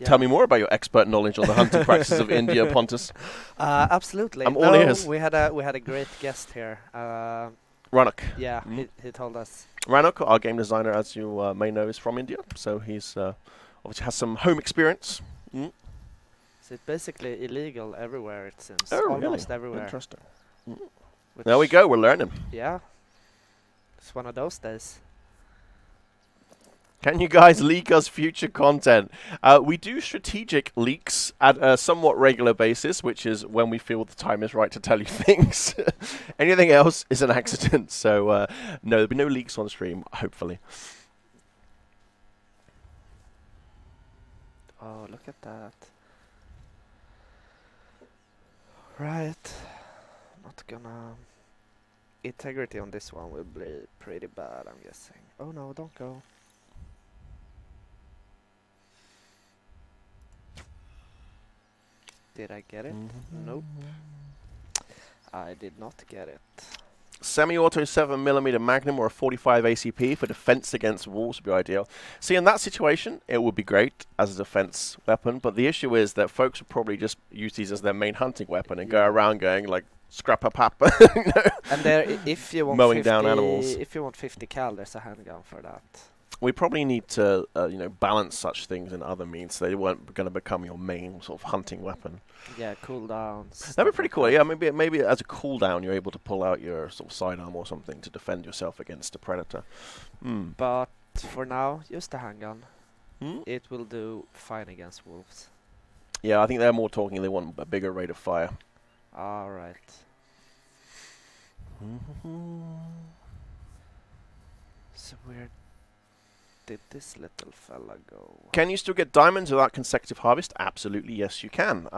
Tell me more about your expert knowledge on the hunting practices of India, Pontus. Absolutely. I'm all ears. We had a great guest here. Ranok. Yeah, he told us. Ranok, our game designer, as you may know, is from India, so he's obviously has some home experience. So it's basically illegal everywhere, it seems. Oh, almost really? everywhere. Interesting. There we go, we're learning. Yeah. It's one of those days. Can you guys leak us future content? We do strategic leaks at a somewhat regular basis, which is when we feel the time is right to tell you things. Anything else is an accident. So, no, there'll be no leaks on stream, hopefully. Oh, look at that. Right. Not gonna... Integrity on this one will be pretty bad, I'm guessing. Oh no, don't go. Did I get it? Nope. I did not get it. Semi-auto 7mm Magnum or a 45 ACP for defense against wolves would be ideal. See, in that situation, it would be great as a defense weapon, but the issue is that folks would probably just use these as their main hunting weapon and go around going like, scrap a pap. And there, if you want mowing 50, down animals. if you want 50 cal, there's a handgun for that. We probably need to, balance such things in other means. So they weren't going to become your main sort of hunting weapon. Yeah, cooldowns. That'd be pretty cool. Yeah, maybe as a cooldown, you're able to pull out your sort of sidearm or something to defend yourself against a predator. But for now, use the handgun. Hmm? It will do fine against wolves. Yeah, I think they're more talking. They want a bigger rate of fire. All right. So where did this little fella go? Can you still get diamonds without consecutive harvest? Absolutely, yes, you can.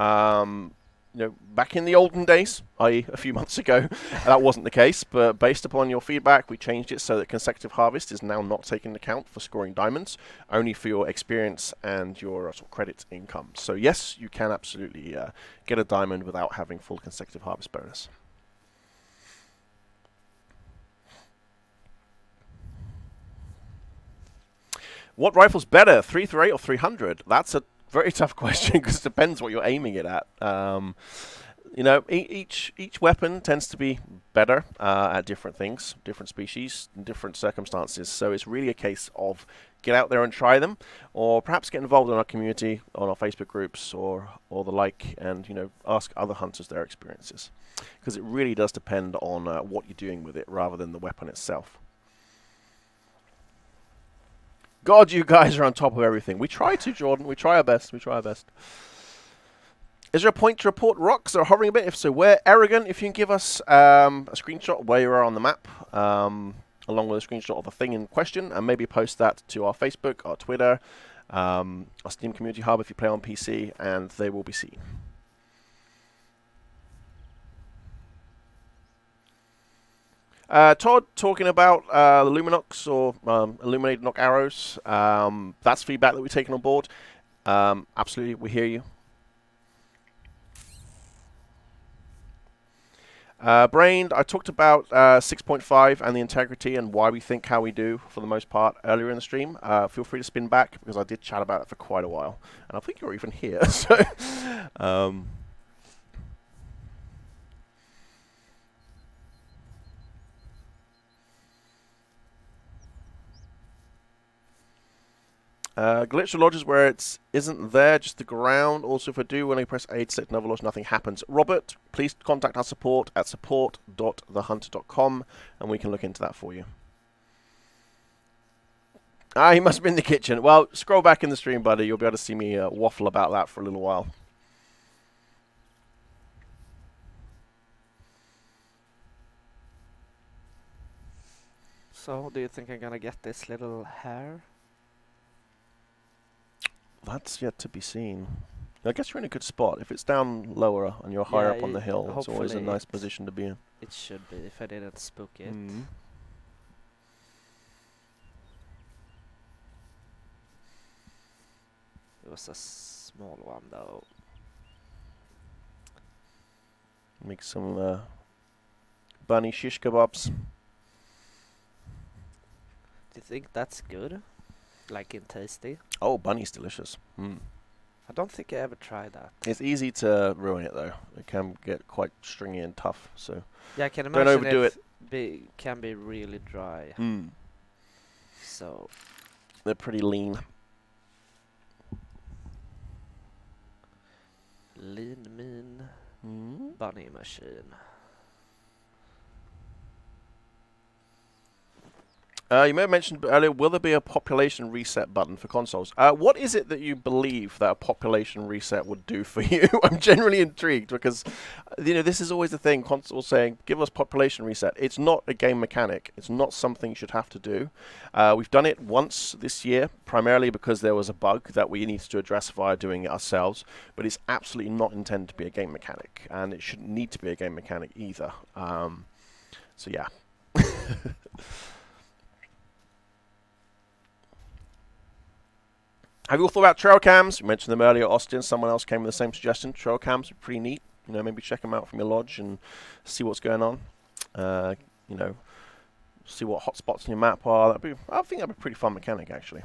Back in the olden days, i.e. a few months ago, that wasn't the case. But based upon your feedback, we changed it so that consecutive harvest is now not taken into account for scoring diamonds, only for your experience and your sort of credit income. So yes, you can absolutely get a diamond without having full consecutive harvest bonus. What rifle's better, 338 or 300? That's a very tough question because it depends what you're aiming it at. Each weapon tends to be better at different things, different species, different circumstances. So it's really a case of get out there and try them, or perhaps get involved in our community, on our Facebook groups, or the like, and ask other hunters their experiences, because it really does depend on what you're doing with it rather than the weapon itself. God, you guys are on top of everything. We try to, Jordan. We try our best. Is there a point to report rocks that are hovering a bit? If so, where? Arrogant, if you can give us a screenshot of where you are on the map, along with a screenshot of the thing in question, and maybe post that to our Facebook, our Twitter, our Steam Community Hub if you play on PC, and they will be seen. Todd talking about the Luminox or illuminated knock arrows. That's feedback that we've taken on board. Absolutely, we hear you. Brained, I talked about 6.5 and the integrity and why we think how we do for the most part earlier in the stream. Feel free to spin back because I did chat about it for quite a while. And I think you're even here. So, glitch the lodges where it isn't there, just the ground. Also, if I do, when I press A to select another lodge, nothing happens. Robert, please contact our support at support.thehunter.com, and we can look into that for you. He must be in the kitchen. Well, scroll back in the stream, buddy. You'll be able to see me waffle about that for a little while. So, do you think I'm gonna get this little hare? That's yet to be seen. I guess you're in a good spot. If it's down lower and you're higher up on the hill, it's always a nice position to be in. It should be, if I didn't spook it. It was a small one, though. Make some bunny shish kebabs. Do you think that's good? Like in tasty? Oh, bunny's delicious. I don't think I ever tried that. It's easy to ruin it though. It can get quite stringy and tough. So yeah, I can imagine don't overdo it. Can be really dry. So they're pretty lean. Lean, mean bunny machine. You may have mentioned earlier, will there be a population reset button for consoles? What is it that you believe that a population reset would do for you? I'm generally intrigued because, this is always the thing, consoles saying, give us population reset. It's not a game mechanic. It's not something you should have to do. We've done it once this year, primarily because there was a bug that we needed to address via doing it ourselves, but it's absolutely not intended to be a game mechanic, and it shouldn't need to be a game mechanic either. So yeah. Have you all thought about trail cams? You mentioned them earlier, Austin. Someone else came with the same suggestion. Trail cams are pretty neat. Maybe check them out from your lodge and see what's going on. you know, see what hotspots in your map are. I think that'd be a pretty fun mechanic, actually.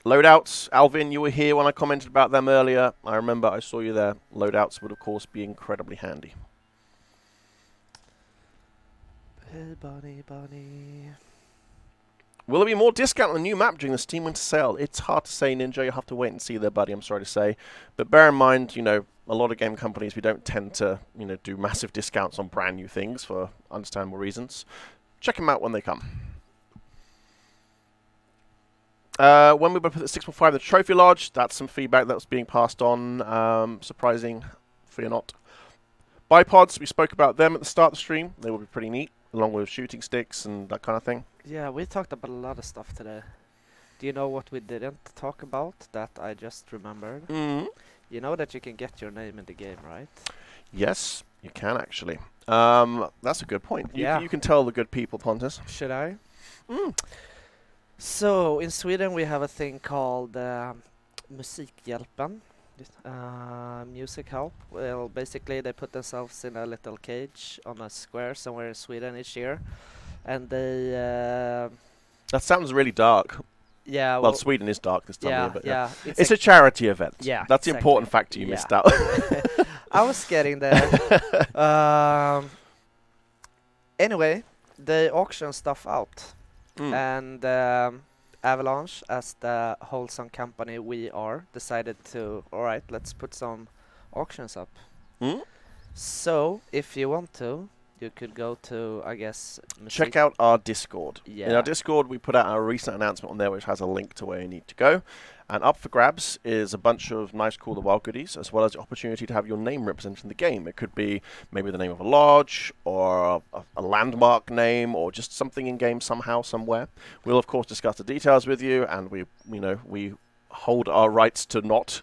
Loadouts, Alvin, you were here when I commented about them earlier. I remember I saw you there. Loadouts would, of course, be incredibly handy. Hey, bunny. Will there be more discount on the new map during the Steam Winter Sale? It's hard to say, Ninja. You'll have to wait and see there, buddy. I'm sorry to say. But bear in mind, you know, a lot of game companies, we don't tend to, you know, do massive discounts on brand new things for understandable reasons. Check them out when they come. When we put the 6.5 the Trophy Lodge, that's some feedback that was being passed on. Surprising, fear not. Bipods, we spoke about them at the start of the stream. They will be pretty neat, along with shooting sticks and that kind of thing. Yeah, we talked about a lot of stuff today. Do you know what we didn't talk about that I just remembered? Mm-hmm. You know that you can get your name in the game, right? Yes, you can actually. That's a good point. You can tell the good people, Pontus. Should I? Mm. So, in Sweden we have a thing called Musikhjälpen, music help. Well, basically they put themselves in a little cage on a square somewhere in Sweden each year. And they... That sounds really dark. yeah, Well, Sweden is dark this time of year, but yeah. It's a charity event. Yeah, that's the exactly. important factor you missed out. I was getting there. Anyway, they auction stuff out. And Avalanche, as the wholesome company we are, decided to, alright, let's put some auctions up. So, if you want to, you could go to, I guess... Check out our Discord. Yeah. In our Discord, we put out a recent announcement on there which has a link to where you need to go. And up for grabs is a bunch of nice Call the Wild goodies, as well as the opportunity to have your name represented in the game. It could be maybe the name of a lodge, or a landmark name, or just something in-game somehow, somewhere. We'll, of course, discuss the details with you, and we hold our rights to not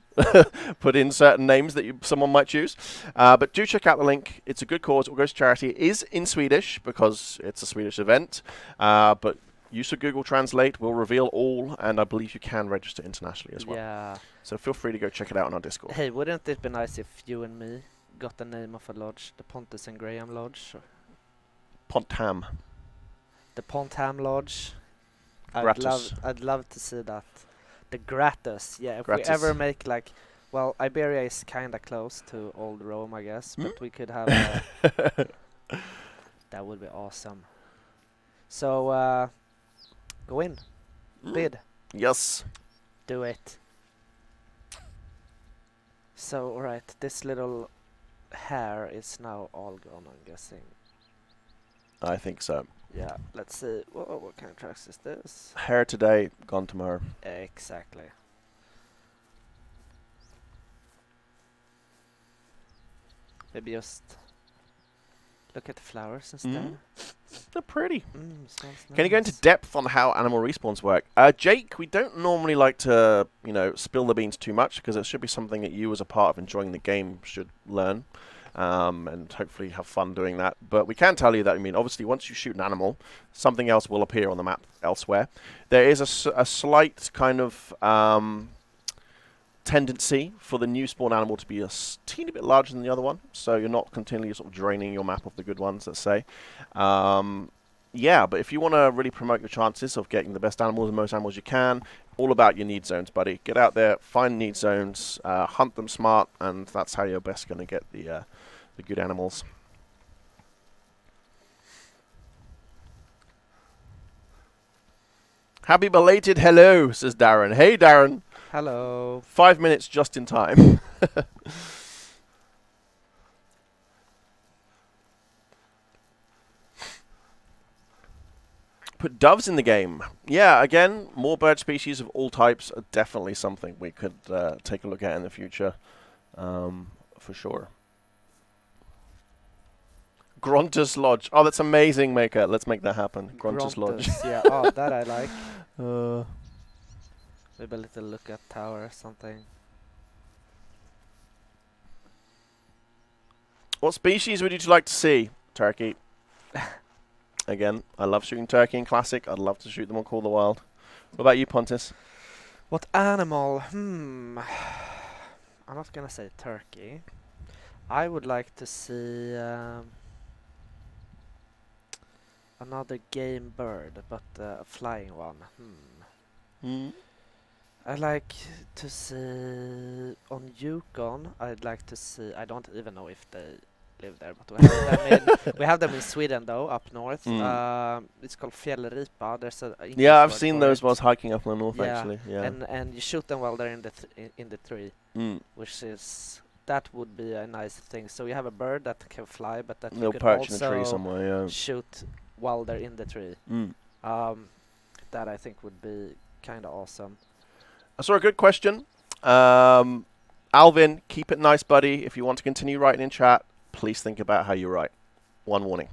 put in certain names that someone might choose. But do check out the link. It's a good cause. It will go to charity. It is in Swedish, because it's a Swedish event. But use of Google Translate will reveal all, and I believe you can register internationally as well. Yeah. So feel free to go check it out on our Discord. Hey, wouldn't it be nice if you and me got the name of a lodge, the Pontus and Graham Lodge? Pontham. The Pontham Lodge. Gratis. I'd love to see that. The Gratis, yeah. If Gratis. we ever make like, well, Iberia is kinda close to old Rome, I guess, but we could have a that would be awesome. So, go in. Bid. Yes. Do it. So, alright, this little hair is now all gone, I'm guessing. I think so. Yeah, let's see. What kind of tracks is this? Hair today, gone tomorrow. Exactly. Maybe just look at the flowers instead. They're pretty. Sounds nice. Can you go into depth on how animal respawns work? Jake, we don't normally like to, spill the beans too much, because it should be something that you as a part of enjoying the game should learn. And hopefully have fun doing that. But we can tell you that, obviously once you shoot an animal, something else will appear on the map elsewhere. There is a slight kind of tendency for the new spawn animal to be a teeny bit larger than the other one, so you're not continually sort of draining your map of the good ones, let's say. Yeah, but if you want to really promote your chances of getting the best animals and most animals you can, all about your need zones, buddy. Get out there, find need zones, hunt them smart, and that's how you're best going to get the good animals. Happy belated hello, says Darren. Hey, Darren. Hello. 5 minutes just in time. Put doves in the game. Yeah, again, more bird species of all types are definitely something we could take a look at in the future, for sure. Grontus Lodge. Oh, that's amazing, Maker. Let's make that happen. Grontus Lodge. Yeah, oh, that I like. Maybe a little lookout tower or something. What species would you like to see? Turkey. Again, I love shooting turkey in Classic. I'd love to shoot them on Call the Wild. What about you, Pontus? What animal? I'm not gonna say turkey. I would like to see... Another game bird, but a flying one. Mm. I like to see on Yukon. I'd like to see. I don't even know if they live there, but we have them in Sweden though, up north. It's called fjällripa. There's a English Yeah, I've word seen for those it. while I was hiking up in the north, Yeah, actually. Yeah. and you shoot them while they're in the tree, Mm. which is that would be a nice thing. So you have a bird that can fly, but that you They'll could perch in a tree also somewhere, yeah. shoot while they're in the tree. Mm. That I think would be kind of awesome. I saw a good question. Alvin, keep it nice, buddy. If you want to continue writing in chat, please think about how you write. One warning.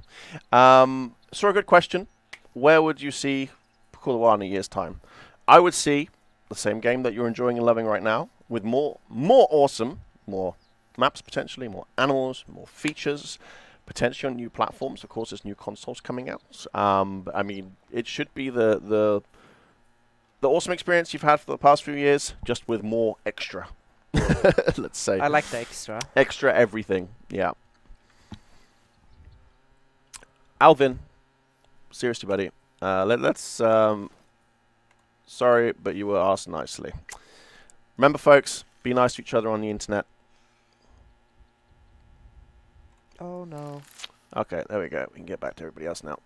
Saw a good question. Where would you see Kulawa in a year's time? I would see the same game that you're enjoying and loving right now, with more awesome, more maps potentially, more animals, more features, potentially on new platforms. Of course, there's new consoles coming out. I mean, it should be the awesome experience you've had for the past few years, just with more extra. Let's say. I like the extra. Extra everything, yeah. Alvin, seriously, buddy. Let's. Sorry, but you were asked nicely. Remember, folks, be nice to each other on the internet. Oh no. Okay, there we go. We can get back to everybody else now.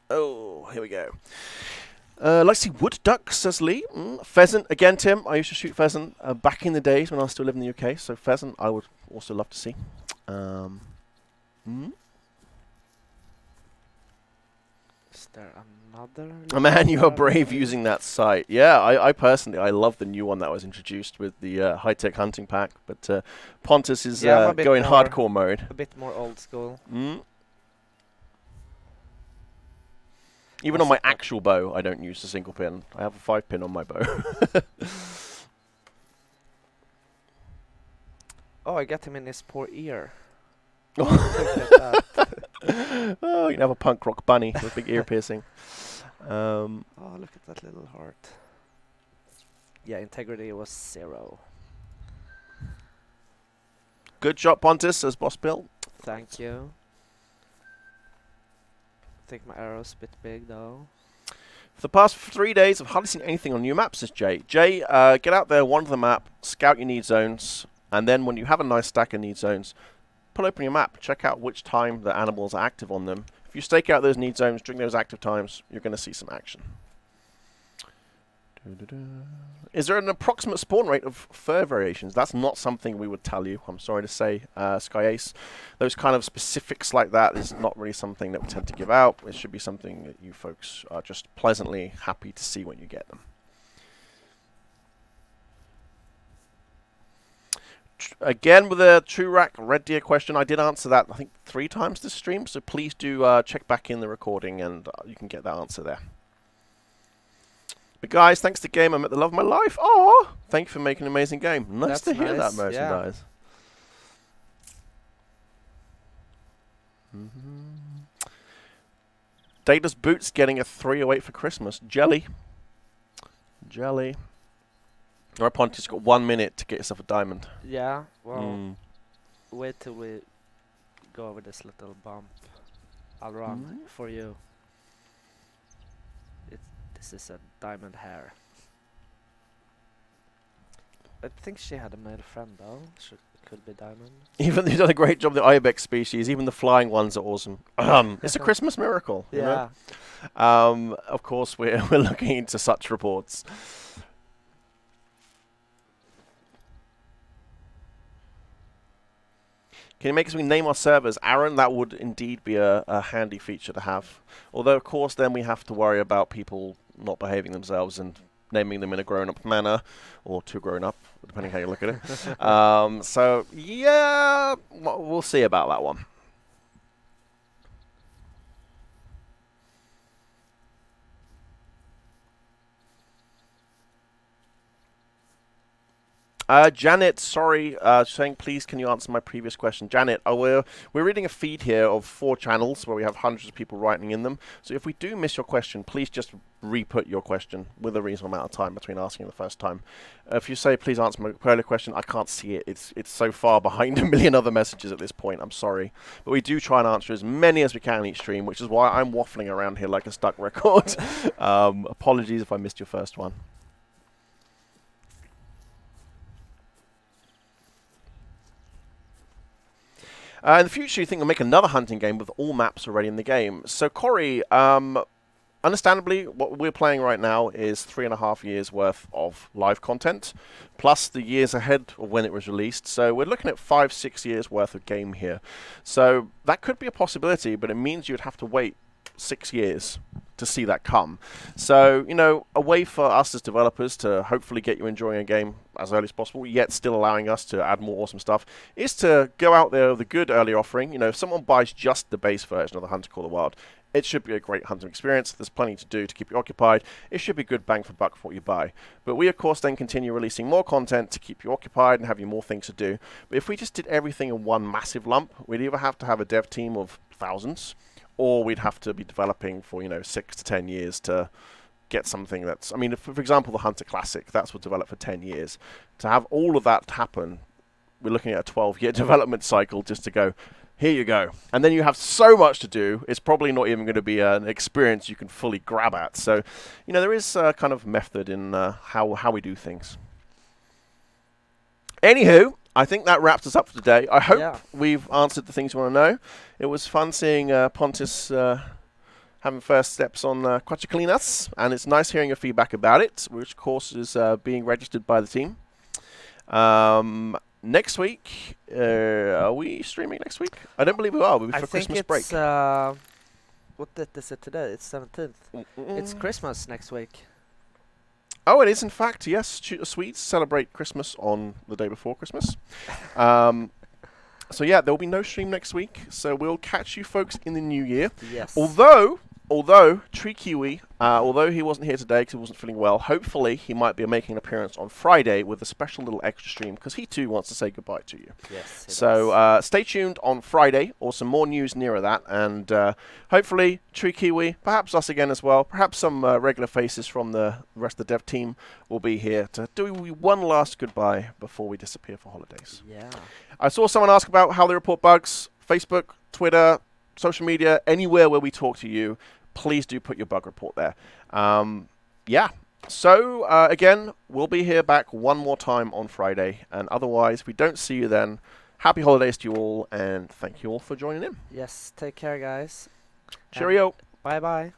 Oh, here we go. Like to see wood duck, says Lee. Pheasant, again, Tim. I used to shoot pheasant back in the days when I still lived in the UK. So pheasant, I would also love to see. Is there another? Oh, man, you are brave using that site. Yeah, I personally, I love the new one that was introduced with the high-tech hunting pack. But Pontus is going hardcore mode. A bit more old school. Even on my actual bow, I don't use a single pin. I have a 5-pin on my bow. Oh, I got him in his poor ear. Oh, you can have a punk rock bunny with a big ear piercing. Oh, look at that little heart. Yeah, integrity was 0. Good job, Pontus, says Boss Bill. Thank you. I think my arrow's a bit big though. For the past 3 days, I've hardly seen anything on new maps, says Jay. Jay, get out there, wander the map, scout your need zones, and then when you have a nice stack of need zones, pull open your map, check out which time the animals are active on them. If you stake out those need zones during those active times, you're going to see some action. Is there an approximate spawn rate of fur variations? That's not something we would tell you, I'm sorry to say, Sky Ace. Those kind of specifics like that is not really something that we tend to give out. It should be something that you folks are just pleasantly happy to see when you get them. Again, with a True Rack Red Deer question, I did answer that, I think, 3 times this stream, so please do check back in the recording and you can get that answer there. But guys, thanks to Game, I met the love of my life. Oh, thank you for making an amazing game. Nice to hear that merchandise. Yeah. Data's Boots getting a 308 for Christmas. Jelly. Jelly. Alright, Pontus, got 1 minute to get yourself a diamond. Yeah, well, wait till we go over this little bump. I'll run for you. This is a diamond hair. I think she had a male friend though. She could be diamond. Even you've done a great job. The ibex species, even the flying ones are awesome. It's a Christmas miracle. Yeah. You know? Of course, we're looking into such reports. Can you make us name our servers? Aaron, that would indeed be a handy feature to have. Although, of course, then we have to worry about people not behaving themselves and naming them in a grown-up manner, or too grown-up, depending how you look at it. So, yeah, we'll see about that one. Janet, sorry, saying please can you answer my previous question. Janet, we're reading a feed here of 4 channels where we have hundreds of people writing in them. So if we do miss your question, please just re-put your question with a reasonable amount of time between asking the first time. If you say please answer my earlier question, I can't see it. It's so far behind a million other messages at this point. I'm sorry. But we do try and answer as many as we can each stream, which is why I'm waffling around here like a stuck record. Apologies if I missed your first one. In the future, you think we'll make another hunting game with all maps already in the game. So, Corey, understandably, what we're playing right now is 3.5 years worth of live content, plus the years ahead of when it was released. So we're looking at 5-6 years worth of game here. So that could be a possibility, but it means you'd have to wait 6 years to see that come. So, you know, a way for us as developers to hopefully get you enjoying a game as early as possible, yet still allowing us to add more awesome stuff, is to go out there with a good early offering. You know, if someone buys just the base version of the Hunter Call of the Wild, it should be a great hunting experience. There's plenty to do to keep you occupied. It should be good bang for buck for what you buy. But we, of course, then continue releasing more content to keep you occupied and have you more things to do. But if we just did everything in one massive lump, we'd either have to have a dev team of thousands, or we'd have to be developing for, 6 to 10 years to get something that's... I mean, for example, the Hunter Classic, that's what developed for 10 years. To have all of that happen, we're looking at a 12-year development cycle just to go... Here you go. And then you have so much to do, it's probably not even going to be an experience you can fully grab at. So, there is a kind of method in how we do things. Anywho, I think that wraps us up for today. I hope we've answered the things you want to know. It was fun seeing Pontus having first steps on Quattroclinas, and it's nice hearing your feedback about it, which, of course, is being registered by the team. Next week, are we streaming next week? I don't believe we are. We'll be for Christmas break. What date is it today? It's 17th. It's Christmas next week. Oh, it is in fact, yes. Swedes celebrate Christmas on the day before Christmas. So yeah, there will be no stream next week. So we'll catch you folks in the new year. Yes. Although Tree Kiwi, although he wasn't here today because he wasn't feeling well, hopefully he might be making an appearance on Friday with a special little extra stream because he too wants to say goodbye to you. Yes. So stay tuned on Friday or some more news nearer that, and hopefully Tree Kiwi, perhaps us again as well, perhaps some regular faces from the rest of the dev team will be here to do one last goodbye before we disappear for holidays. Yeah. I saw someone ask about how they report bugs. Facebook, Twitter, social media, anywhere where we talk to you, please do put your bug report there. Yeah. So, again, we'll be here back one more time on Friday. And otherwise, if we don't see you then, happy holidays to you all. And thank you all for joining in. Yes. Take care, guys. Cheerio. Bye-bye.